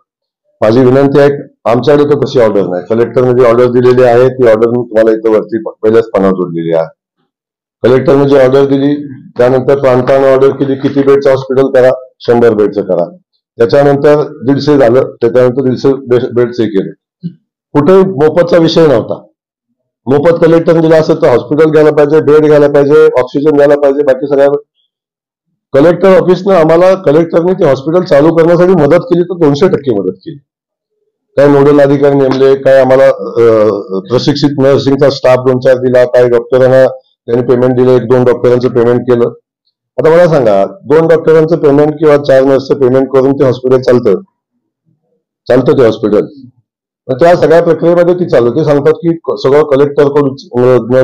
माझी विनंती आहे, आमच्याकडे तर तशी ऑर्डर नाही. कलेक्टरने जी ऑर्डर दिलेली आहे ती ऑर्डर मी तुम्हाला इथं वरती पहिल्याच पानावर जोडलेली आहे. कलेक्टरने जी ऑर्डर दिली त्यानंतर प्रांताने ऑर्डर केली, किती बेडचं हॉस्पिटल करा, 100 बेडचं करा. त्याच्यानंतर 150 झालं, त्याच्यानंतर 150 बेडचे केले. कुठे मोफतचा विषय नव्हता. मोफत कलेक्टरने दिला असेल तर हॉस्पिटल घ्यायला पाहिजे, बेड घ्यायला पाहिजे, ऑक्सिजन घ्यायला पाहिजे, बाकी सगळ्या. कलेक्टर ऑफिसनं आम्हाला कलेक्टरने ते हॉस्पिटल चालू करण्यासाठी मदत केली तर 200% मदत केली. काही नोडल अधिकारी नेमले, काय आम्हाला प्रशिक्षित नर्सिंगचा स्टाफ 2-4 दिला, काही डॉक्टरांना त्यांनी पेमेंट दिलं, 1-2 डॉक्टरांचं पेमेंट केलं. आता मला सांगा, 2 डॉक्टरांचं पेमेंट किंवा 4 नर्सचं पेमेंट करून ते हॉस्पिटल चालतं ते हॉस्पिटल. त्या सगळ्या प्रक्रियेमध्ये ती चालू. ते सांगतात की सगळं कलेक्टरकडून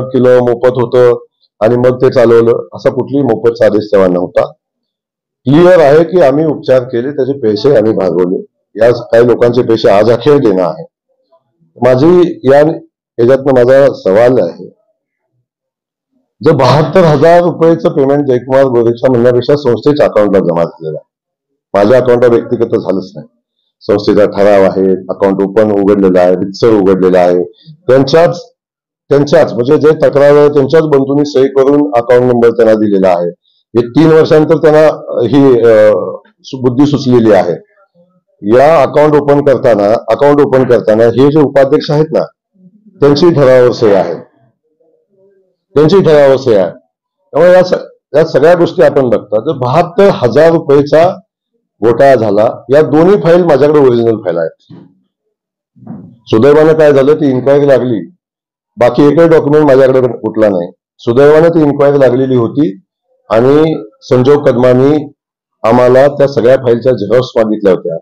केलं, मोफत होतं आणि मग ते चालवलं. असा कुठलीही मोफतचा आदेश तेव्हा नव्हता. क्लिअर आहे की आम्ही उपचार केले, त्याचे पैसे आम्ही भागवले. या काही लोकांचे पैसे आज अखेर देणं आहे. याच्यातनं माझा सवाल आहे, जर 72,000 रुपयाचं पेमेंट जयकुमार गोरेच्या म्हणण्यापेक्षा संस्थेच्या अकाउंटला जमा झालेलं आहे. माझ्या अकाउंटला व्यक्तिगत झालंच नाही. संस्थेचा ठराव आहे, अकाउंट ओपन उघडलेलं आहे, रितसर उघडलेलं आहे. त्यांच्याच म्हणजे जे तक्रार त्यांच्याच बंधूंनी सही करून अकाउंट नंबर त्यांना दिलेला आहे. हे 3 वर्षांनंतर त्यांना ही बुद्धी सुचलेली आहे. या अकाउंट ओपन करताना हे जे उपाध्यक्ष आहेत ना, त्यांची ठरावावर सही आहे. त्यामुळे या सगळ्या गोष्टी आपण बघता. जर 72,000 रुपयेचा घोटाळा झाला, या दोन्ही फाईल माझ्याकडे ओरिजिनल फाईल आहेत. सुदैवानं काय झालं, ती इन्क्वायरी लागली, बाकी एकही डॉक्युमेंट माझ्याकडे कुठला नाही. सुदैवानं ती इन्क्वायरी लागलेली होती आणि संजोग कदमांनी आम्हाला त्या सगळ्या फाईलच्या झेरॉक्स मागितल्या होत्या.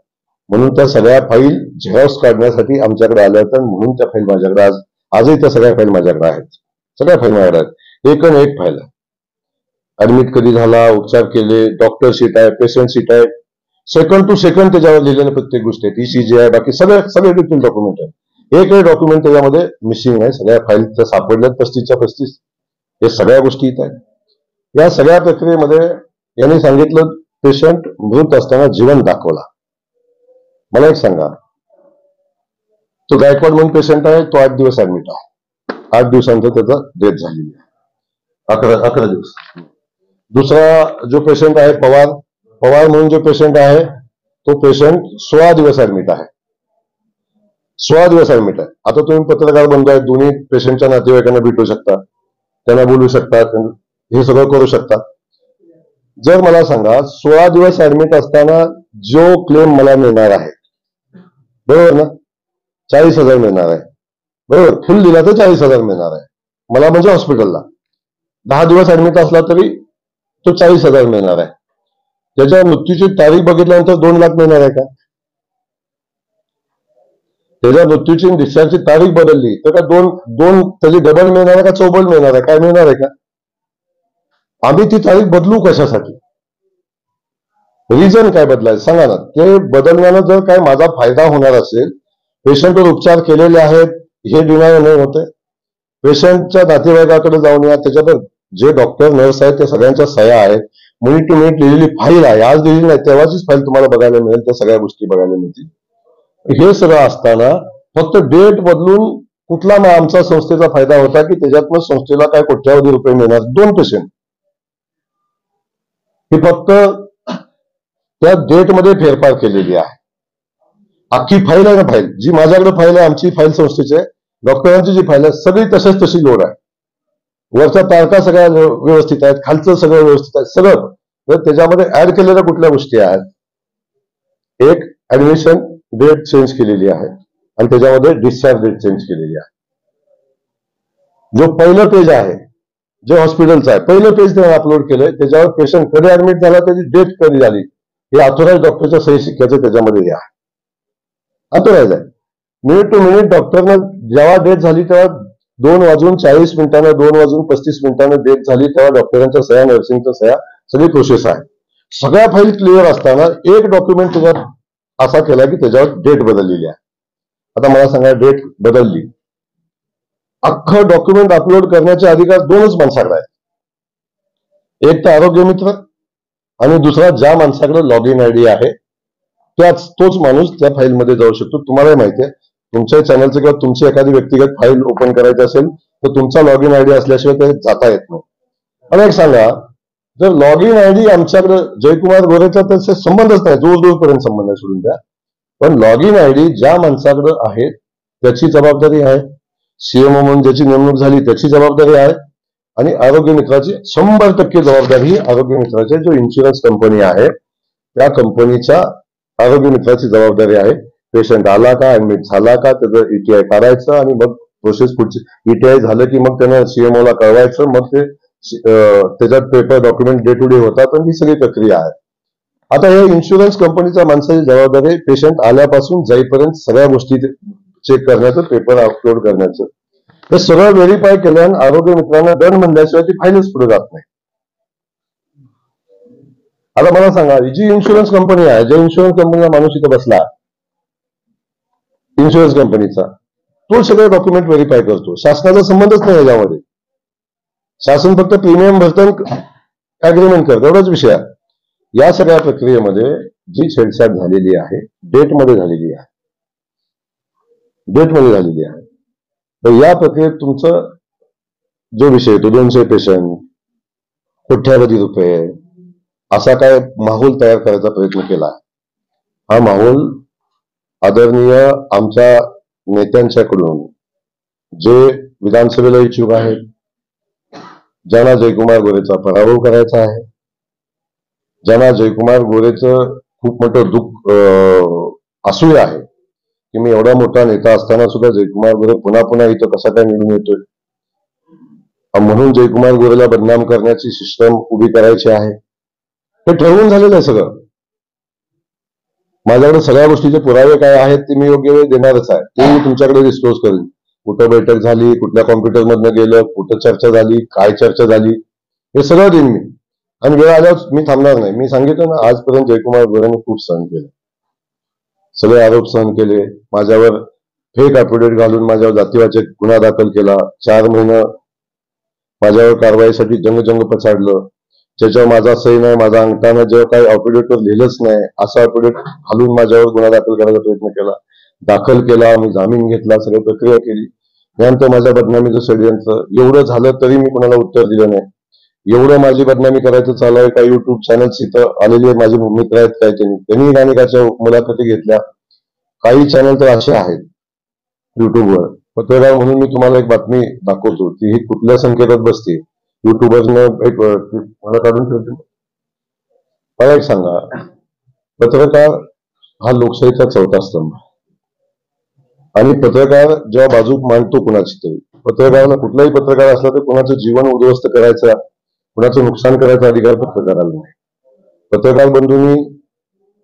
म्हणून त्या सगळ्या फाईल झेरॉक्स काढण्यासाठी आमच्याकडे आल्या होत्या. म्हणून त्या फाईल माझ्याकडे आजही त्या सगळ्या फाईल माझ्याकडे आहेत. सगळ्या फाईल माझ्याकडे आहेत. एक फाईल आहे. ऍडमिट कधी झाला, उपचार केले, डॉक्टर शीट आहे, पेशंट शीट आहे, सेकंड टू सेकंड त्याच्यावर लिहिलेल्या प्रत्येक गोष्टी आहेत. ECG आहे, बाकी सगळे डिटेल डॉक्युमेंट आहे. एकही डॉक्युमेंट त्याच्यामध्ये मिसिंग आहे. सगळ्या फाईल सापडल्यात 35च्या 35. हे सगळ्या गोष्टी इथं आहेत. या सगळ्या प्रक्रियेमध्ये यांनी सांगितलं पेशंट मृत असताना जिवंत दाखवला. मला एक सांगा, तो गायकवाड म्हणून पेशंट आहे, तो 8 दिवस ऍडमिट आहे. 8 दिवसांचं त्याचा डेथ झालेली आहे. 11 दिवस. दुसरा जो पेशंट आहे पवार म्हणून जो पेशंट आहे, तो पेशंट 16 दिवस ऍडमिट आहे. 16 दिवस ऍडमिट आहे. आता तुम्ही पत्रकार बंधू आहेत, दोन्ही पेशंटच्या नातेवाईकांना भेटू शकता, त्यांना बोलू शकता, हे सगळं करू शकता. जर मला सांगा, 16 दिवस ऍडमिट असताना जो क्लेम मला मिळणार आहे, बरोबर ना, 40,000 मिळणार आहे, बरोबर, फुल दिला तर 40,000 मिळणार आहे मला, म्हणजे हॉस्पिटलला. 10 दिवस ऍडमिट असला तरी तो 40,000 मिळणार आहे. त्याच्या मृत्यूची तारीख बघितल्यानंतर 2 लाख मिळणार आहे का? त्याच्या मृत्यूची डिस्चार्जची तारीख बदलली तर का दोन त्याची डबल मिळणार आहे का चौबल मिळणार आहे? काय मिळणार आहे का? आम्ही ती तारीख बदलू कशासाठी? रिझन काय बदलायचं सांगा ना. ते बदलण्यानं जर काय माझा फायदा होणार असेल, पेशंटवर उपचार केलेले आहेत हे डिनाय नाही होते, पेशंटच्या नातेवाईकाकडे जाऊन या, त्याच्यावर जे डॉक्टर नर्स आहेत त्या सगळ्यांच्या सह्या आहेत, मिनिट टू मिनिट लिहिलेली फाईल आहे, आज लिहिली नाही तेव्हाचीच फाईल तुम्हाला बघायला मिळेल, त्या सगळ्या गोष्टी बघायला मिळतील. हे सगळं असताना फक्त डेट बदलून कुठला आमचा संस्थेचा फायदा होता की त्याच्यातनं संस्थेला काय कोट्यावधी रुपये मिळणार? 2 पेशंट ही फक्त त्या डेटमध्ये फेरफार केलेली आहे. अख्खी फाईल आहे ना, फाईल जी माझ्याकडे फाईल आहे, आमची फाईल संस्थेची आहे, डॉक्टरांची जी फाईल आहे सगळी तशीच तशी लोड आहे. वरच्या तारखा सगळ्या व्यवस्थित आहेत, खालचं सगळं व्यवस्थित आहे, सगळं. तर त्याच्यामध्ये ऍड केलेल्या कुठल्या गोष्टी आहेत? एक ऍडमिशन डेट चेंज केलेली आहे आणि त्याच्यामध्ये डिस्चार्ज डेट चेंज केलेली आहे. जो पहिलं पेज आहे जे हॉस्पिटलचं आहे, पहिलं पेज त्यांनी अपलोड केलंय, त्याच्यावर पेशंट कधी ऍडमिट झाला, त्याची डेट कधी झाली, हे ऑथोराइज डॉक्टरच्या सही शिक्क्याचं त्याच्यामध्ये हे आहे. ऑथोराइज आहे. मिनिट टू मिनिट डॉक्टरनं जेव्हा डेट झाली तेव्हा 2:40 2:35 डेट झाली तेव्हा डॉक्टरांच्या सह्या, नर्सिंगच्या सह्या, सगळी प्रोसेस आहे. सगळ्या फाईल क्लिअर असताना एक डॉक्युमेंट त्याच्यात असा केला की त्याच्यावर डेट बदललेली आहे. आता मला सांगा, डेट बदलली, अख्खं डॉक्युमेंट अपलोड करण्याचे अधिकार दोनच माणसाकडे आहेत. एक तर आरोग्य मित्र आणि दुसरा ज्या माणसाकडे लॉग इन आयडी आहे तोच माणूस त्या फाईलमध्ये जाऊ शकतो. तुम्हालाही माहिती आहे, तुमच्या चॅनलचं किंवा तुमची एखादी व्यक्तिगत फाईल ओपन करायची असेल तर तुमचा लॉग इन आयडी असल्याशिवाय ते जाता येत नाही. मला एक सांगा, जर लॉग इन आयडी आमच्याकडे जयकुमार गोरेचा तर संबंधच नाही, दूरपर्यंत संबंध आहे, सोडून द्या. पण लॉग इन आयडी ज्या माणसाकडे आहे त्याची जबाबदारी आहे, सीएमओ म्हणून ज्याची नेमणूक झाली त्याची जबाबदारी आहे, आणि आरोग्य मित्राची 100% जबाबदारी आरोग्य मित्राची जो इन्शुरन्स कंपनी आहे त्या कंपनीच्या आरोग्य मित्राची जबाबदारी आहे. पेशंट आला का, ऍडमिट झाला का, त्याचं ईटीआय काढायचं आणि मग प्रोसेस पुढची. ईटीआय झालं की मग त्यानं सीएमओ ला कळवायचं, मग ते त्याच्यात paper document day to day होतात आणि ही सगळी प्रक्रिया आहे. आता हे इन्शुरन्स कंपनीच्या माणसाची जबाबदारी पेशंट आल्यापासून जाईपर्यंत सगळ्या गोष्टी चेक करण्याचं, पेपर अपलोड करण्याचं, हे सगळं व्हेरीफाय केल्यानं आरोग्य मित्रांना डन म्हणल्याशिवाय ती फाईलच पुढे जात नाही. आता मला सांगा, जी इन्शुरन्स कंपनी आहे, ज्या इन्शुरन्स कंपनीचा माणूस इथं बसला, इन्शुरन्स कंपनीचा, तो सगळे डॉक्युमेंट व्हेरीफाय करतो. शासनाचा संबंधच नाही याच्यामध्ये. शासन फक्त प्रीमियम भरतं, अग्रीमेंट करतं, एवढाच विषय आहे. या सगळ्या प्रक्रियेमध्ये जी छेडछाड झालेली आहे, डेटमध्ये झालेली आहे, डेटमध्ये झालेली आहे. तर या प्रक्रियेत तुमचं जो विषय तो 200 पेशंट, कोट्यावधी रुपये, असा काय माहोल तयार करायचा प्रयत्न केला. हा माहोल आदरणीय आमच्या नेत्यांच्याकडून, जे विधानसभेला इच्छुक आहेत, ज्यांना जयकुमार गोरेचा पराभव करायचा आहे, ज्यांना जयकुमार गोरेचं खूप मोठं दुःख असूया आहे की मी एवढा मोठा नेता असताना सुद्धा जयकुमार गोरे पुन्हा पुन्हा इथं कसा काय निवडून येतोय, म्हणून जयकुमार गोरेला बदनाम करण्याची सिस्टम उभी करायची आहे. हे ठरवून झालेलं आहे सगळं. माझ्याकडे सगळ्या गोष्टीचे पुरावे काय आहेत ते मी योग्य वेळ देणारच आहे, ते मी तुमच्याकडे डिस्क्लोज करेन. कुठं बैठक झाली, कुठल्या कॉम्प्युटरमधनं गेलं, कुठं चर्चा झाली, काय चर्चा झाली, हे सगळं देईन मी. आणि वेळ आल्यावर मी थांबणार नाही. मी सांगितलं ना, आजपर्यंत जयकुमार गोरेने खूप सहन केलं, सगळे आरोप सहन केले. माझ्यावर फेक अॅफिडेव्हिट घालून माझ्यावर जातीवाचक गुन्हा दाखल केला. 4 महिने माझ्यावर कारवाईसाठी जंग पछाडलं, ज्याच्यावर माझा सही नाही, माझा अंगठानं जेव्हा काही अॅफिडेव्हिटवर लिहिलंच नाही असा अॅफिडेव्हिट घालून माझ्यावर गुन्हा दाखल करायचा प्रयत्न केला, दाखल केला. मी जामीन घेतला, सगळी प्रक्रिया केली. त्यानंतर माझ्या बदनामीचं षडयंत्र. एवढं झालं तरी मी कोणाला उत्तर दिलं नाही. एवढं माझी बदनामी करायचं चालू आहे. काही युट्यूब चॅनल्स इथं आलेली आहेत, माझे मित्र आहेत, काय त्यांनी अनेकाच्या मुलाखती घेतल्या. काही चॅनल तर असे आहेत युट्यूबवर. पत्रकार म्हणून मी तुम्हाला एक बातमी दाखवतो की ही कुठल्या संकेतात बसते. युट्यूबरनं एक मला काढून ठेवते. मला एक सांगा, पत्रकार हा लोकशाहीचा 4था स्तंभ, आणि पत्रकार जेव्हा बाजू मांडतो कुणाची तरी, पत्रकाराला, कुठलाही पत्रकार असला तर कुणाचं जीवन उद्ध्वस्त करायचा, कुणाचं नुकसान करायचा अधिकार पत्रकाराला नाही. पत्रकार बंधूंनी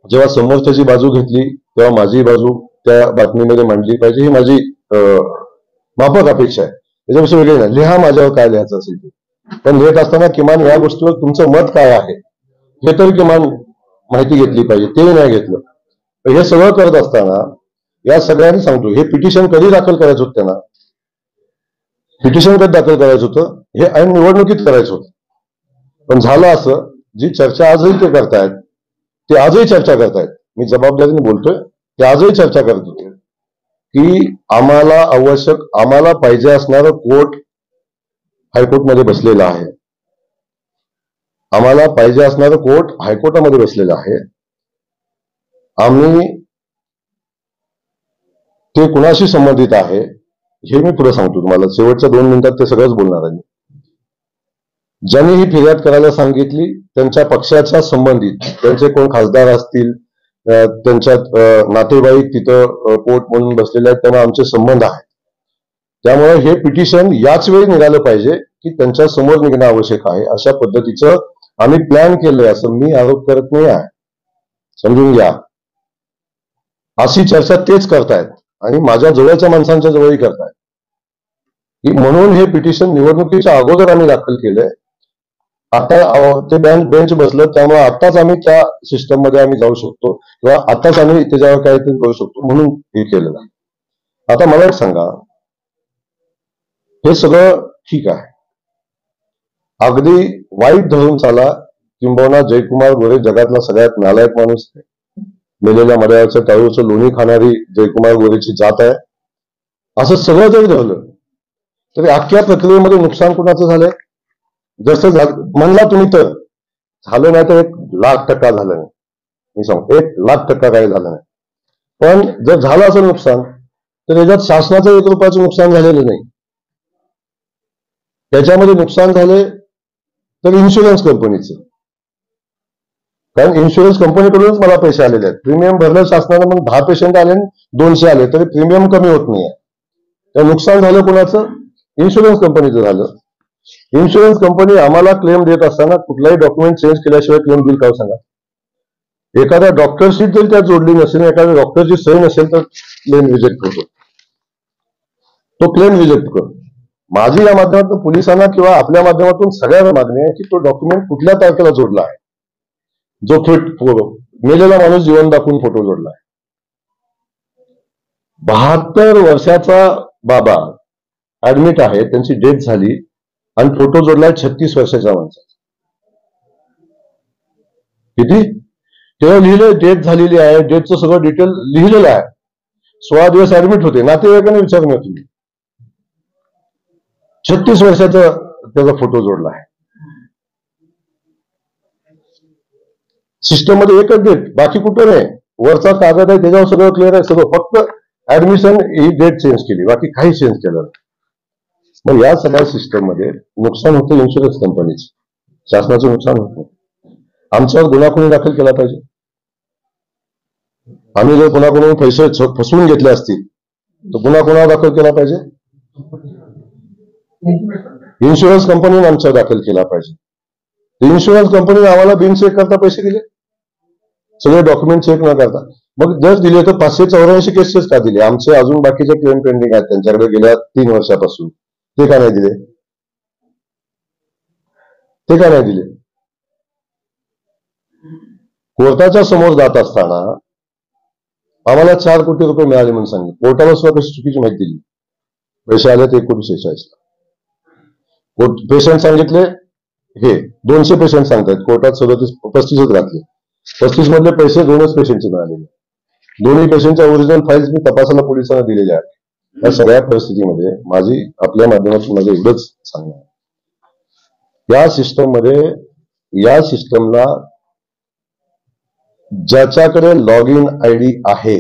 जेव्हा समोरच्याची बाजू घेतली तेव्हा माझी बाजू त्या बातमीमध्ये मांडली पाहिजे, ही माझी माफक अपेक्षा आहे. त्याच्यापेक्षा वेगळी नाही. लिहा माझ्यावर काय लिहायचं असेल ते, पण लिहित असताना किमान या गोष्टीवर तुमचं मत काय आहे हे तरी किमान माहिती घेतली पाहिजे. ते नाही घेतलं. हे सगळं करत असताना या सगळ्यांनी सांगतो, हे पिटिशन कधी दाखल करायचं होतं त्यांना, पिटिशन कधी दाखल करायचं होतं, हे ऐन निवडणुकीत करायचं होतं. पण झालं असं, जी चर्चा आजही ते करतायत, ते आजही चर्चा करतायत, मी जबाबदारीने बोलतोय, ते आजही चर्चा करत होते की आम्हाला पाहिजे असणारं कोर्ट हायकोर्टमध्ये बसलेलं आहे, आम्हाला पाहिजे असणारं कोर्ट हायकोर्टामध्ये बसलेलं आहे. आम्ही ते कुणाशी संबंधित आहे हे मी पुढे सांगतो तुम्हाला. शेवटच्या 2 मिनिटात ते सगळंच बोलणार आहे. ज्यांनी ही फिर्याद करायला सांगितली त्यांच्या पक्षाच्या संबंधित, त्यांचे कोण खासदार असतील, त्यांच्यात नातेवाईक तिथं कोर्ट म्हणून बसलेले आहेत, त्यांना आमचे संबंध आहेत. त्यामुळे हे पिटिशन याच वेळी निघालं पाहिजे की त्यांच्या समोर निघणं आवश्यक आहे. अशा पद्धतीचं आम्ही प्लॅन केलंय असं मी आरोप करत नाही आहे, समजून घ्या. अशी चर्चा तेच करतायत आणि माझ्या जवळच्या माणसांच्या जवळही करतायत की म्हणून हे पिटिशन निवडणुकीच्या अगोदर आम्ही दाखल केलंय. आता ते बेंच बसलं, त्यामुळे आताच आम्ही त्या सिस्टम मध्ये आम्ही जाऊ शकतो किंवा आताच आम्ही त्याच्यावर काहीतरी करू शकतो म्हणून हे केलेलं आहे. आता मला एक सांगा, हे सगळं ठीक आहे, अगदी वाईट धरून चाला, किंबहुना जयकुमार गोरे जगातला सगळ्यात नालायक माणूस आहे, मेलेल्या मड्यावरच्या टाळूचं लोणी खाणारी जयकुमार गोरेची जात आहे, असं सगळं जरी धरलं तरी अख्ख्या प्रक्रियेमध्ये नुकसान कुणाचं झालंय? जसं म्हणला तुम्ही तर झालं नाही तर 1,00,000% झालं नाही. मी सांगतो 1,00,000% काही झालं नाही. पण जर झालं असं नुकसान तर याच्यात शासनाचं 1 रुपयाचं नुकसान झालेलं नाही. त्याच्यामध्ये नुकसान झाले तर इन्शुरन्स कंपनीचं, कारण इन्शुरन्स कंपनीकडूनच मला पैसे आलेले आहेत. प्रीमियम भरलं शासनानं, मग 10 पेशंट आले 200 आले तरी प्रीमियम कमी होत नाहीये. तर नुकसान झालं कोणाचं? इन्शुरन्स कंपनीचं झालं. इन्शुरन्स कंपनी आम्हाला क्लेम देत असताना कुठलाही डॉक्युमेंट चेंज केल्याशिवाय क्लेम देईल का सांगा? एखाद्या डॉक्टरशी जर त्यात जोडली नसेल, एखाद्या डॉक्टरची सही नसेल तर क्लेम रिजेक्ट करतो. तो क्लेम रिजेक्ट करतो. माझी या माध्यमातून पोलिसांना किंवा आपल्या माध्यमातून सगळ्यांना मागणी आहे की तो डॉक्युमेंट कुठल्या तारखेला जोडला आहे, जो मेलेला माणूस जिवंत दाखवून फोटो जोडला आहे. 72 वर्षाचा बाबा ऍडमिट आहे, त्यांची डेथ झाली आणि फोटो जोडलाय 36 वर्षाच्या माणसाचा. किती? तेव्हा लिहिलं डेथ झालेली आहे, डेथचं सगळं डिटेल लिहिलेलं आहे. 16 दिवस ऍडमिट होते, नातेवाईकांना विचारणार तुम्ही. 36 वर्षाचा त्याचा फोटो जोडला आहे. सिस्टम मध्ये एकच डेट, बाकी कुठं नाही. वरचा कागद आहे त्याच्यावर सगळं क्लिअर आहे, सगळं. फक्त ऍडमिशन ही डेट चेंज केली, बाकी काही चेंज केलं नाही. मग या सगळ्या सिस्टम मध्ये नुकसान होतं इन्शुरन्स कंपनीचं, शासनाचं नुकसान होत नाही. आमच्यावर गुन्हा कोणी दाखल केला पाहिजे? आम्ही जर कोणाकडून पैसे फसवून घेतले असतील तर गुन्हा कोणावर दाखल केला पाहिजे? इन्शुरन्स कंपनीने आमच्यावर दाखल केला पाहिजे. इन्शुरन्स कंपनीने आम्हाला बिन चेक करता पैसे दिले, सगळे डॉक्युमेंट चेक न करता. मग जर दिले तर 584 केसेस का दिले? आमचे अजून बाकीचे क्लेम पेंडिंग आहेत त्यांच्याकडे गेल्या 3 वर्षापासून, ते का नाही दिले? ते का नाही दिले? कोर्टाच्या समोर जात असताना आम्हाला 4 कोटी रुपये मिळाले म्हणून सांगितले. कोर्टाला सुद्धा कशी चुकीची माहिती दिली. पैसे आले ते 1,46,000. पेशंट सांगितले हे 200 पेशंट सांगतात, कोर्टात 35च घातले. 35 मधले पैसे 2च पेशंटचे मिळालेले. दोन्ही पेशंटच्या ओरिजिनल फाईल्स मी तपासाला पोलिसांना दिलेल्या आहेत. या सगळ्या परिस्थितीमध्ये माझी आपल्या माध्यमातून माझं एवढंच सांगणं आहे, या सिस्टम मध्ये, या सिस्टमला ज्याच्याकडे लॉग इन आयडी आहे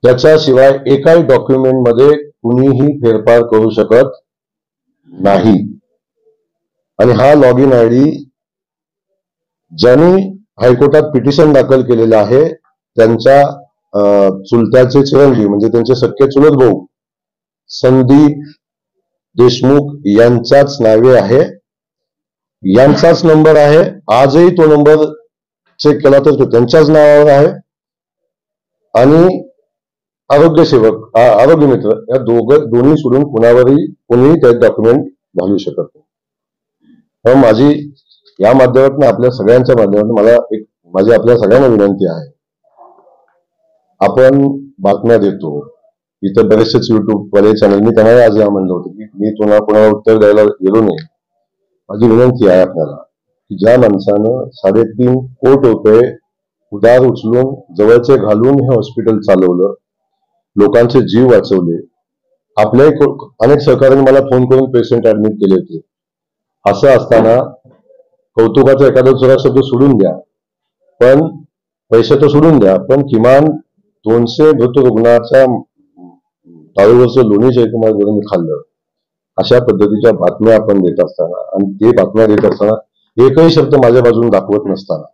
त्याच्याशिवाय एकाही डॉक्युमेंट मध्ये कुणीही फेरफार करू शकत नाही. आणि हा लॉग इन आयडी ज्यांनी हायकोर्टात पिटिशन दाखल केलेलं आहे त्यांच्या चुलत्याचे चिरंजीव म्हणजे त्यांचे सख्खे चुलत भाऊ संदीप देशमुख यांच्याच नावे आहे, यांचाच नंबर आहे. आजही तो नंबर चेक केला तर तो त्यांच्याच नावावर आहे. आणि आरोग्य सेवक, आरोग्य मित्र, या दोन्ही सोडून कोणीही ते डॉक्युमेंट घालू शकत नाही. माझी या माध्यमातून आपल्या सगळ्यांच्या माध्यमातून माझी आपल्या सगळ्यांना विनंती आहे, आपण बातम्या देतो, इतर बरेचसेच युट्यूब वाले चॅनल, मी त्यांना आज म्हणलं होतं की मी कोणाला उत्तर द्यायला गेलो नाही. माझी विनंती आहे आपल्याला की ज्या माणसानं 3.5 कोटी रुपये उधार उचलून जवळचे घालून हे हॉस्पिटल चालवलं, लोकांचे जीव वाचवले, आपले अनेक सहकार्यांनी मला फोन करून पेशंट ऍडमिट केले होते, असं असताना कौतुकाचा एखादा जरा शब्द सोडून द्या, पण पैसे तर सोडून द्या, पण किमान 200 मृत रुग्णाच्या टाळूवरचं लोणी जयकुमार गोरेंनी खाल्लं, अशा पद्धतीच्या बातम्या आपण देत असताना आणि ते बातम्या देत असताना एकही शब्द माझ्या बाजूने दाखवत नसताना,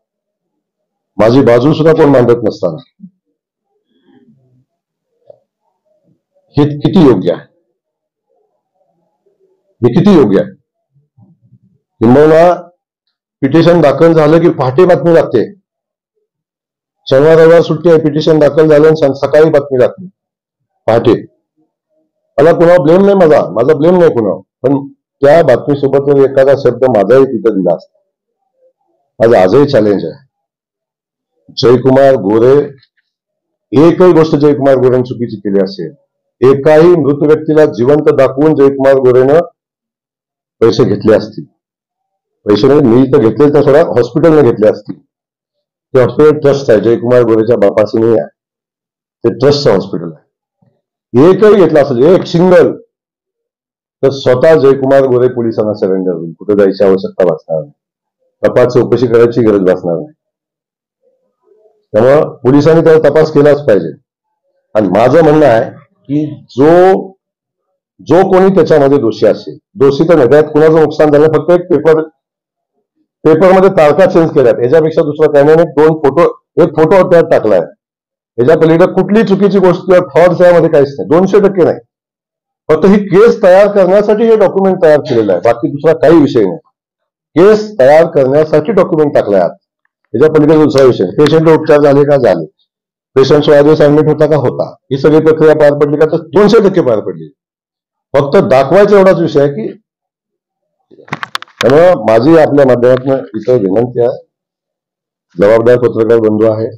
माझी बाजू सुद्धा कोण मांडत नसताना, हे किती योग्य आहे? हे किती योग्य आहे? किंबहुना पिटिशन दाखल झालं की पहाटे बातमी लागते, शनिवार रविवार सुट्टी आहे, पिटिशन दाखल झालं सकाळी बातमी लागते पहाटे. मला कुणावर ब्लेम नाही, माझा ब्लेम नाही कुणावर, पण त्या बातमीसोबत जर एखादा शब्द माझाही तिथं दिला असता. आज आजही चॅलेंज आहे. जयकुमार गोरे, एकही गोष्ट जयकुमार गोरेने चुकीची केली असेल, एकाही मृत व्यक्तीला जिवंत दाखवून जयकुमार गोरेनं पैसे घेतले असतील, पैसे म्हणजे मी तर घेतले तर थोडा हॉस्पिटलने घेतले असतील. ते हॉस्पिटल ट्रस्ट आहे, जयकुमार गोरेच्या बापाचं नाही आहे, ते ट्रस्टचं हॉस्पिटल आहे. एकही घेतला असेल, एक सिंगल, तर स्वतः जयकुमार गोरे पोलिसांना सरेंडर होईल. कुठे जायची आवश्यकता भासणार नाही, तपास चौकशी करायची गरज भासणार नाही. त्यामुळं पोलिसांनी त्याचा तपास केलाच पाहिजे. आणि माझं म्हणणं आहे की जो कोणी त्याच्यामध्ये दोषी असेल, दोषी तर नाही, त्यात कुणाचं नुकसान झालं, फक्त एक पेपरमध्ये तारखा चेंज केल्यात, याच्यापेक्षा दुसरं काही नाही. एक फोटो त्यात टाकलाय, याच्या पलीकडे कुठली चुकीची गोष्ट किंवा फ्रॉड त्यामध्ये काहीच नाही, 200% नाही. फक्त ही केस तयार करण्यासाठी हे डॉक्युमेंट तयार केलेलं आहे, बाकी दुसरा काही विषय नाही. केस तयार करण्यासाठी डॉक्युमेंट टाकलाय आत, याच्या पलीकडे दुसरा विषय. पेशंटला उपचार झाले का? झाले. पेशंट 16 दिवस ऍडमिट होता का? होता. ही सगळी प्रक्रिया पार पडली का? तर 200% पार पडली. फक्त दाखवायचा एवढाच विषय आहे की. त्यामुळे माझी आपल्या माध्यमातून इथं विनंती आहे, जबाबदार पत्रकार बंधू आहे,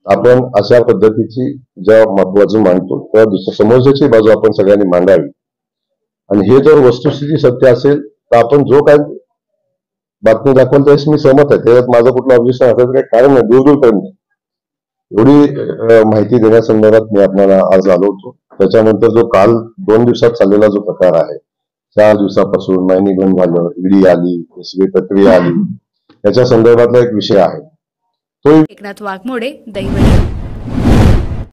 आपण अशा पद्धतीची जेव्हा बाजू मांडतो तेव्हा दुसऱ्या समोरच्याची बाजू आपण सगळ्यांनी मांडावी. आणि हे जर वस्तुस्थिती सत्य असेल तर आपण जो काय बातमी दाखवाल त्याशी मी सहमत आहे, त्याच्यात माझं कुठलं ऑब्जेक्शन असायचं काही कारण नाही, दूरपर्यंत. एवढी माहिती देण्यासंदर्भात मी आपल्याला आज आलो होतो. त्याच्यानंतर जो काल 2 दिवसात चाललेला जो प्रकार आहे, 4 दिवसापासून मायनी बंद झालं, ईडी आली, एसबी प्रक्रिया आली, त्याच्या संदर्भातला एक विषय आहे तो. एकनाथ वाघमोडे, दैवत.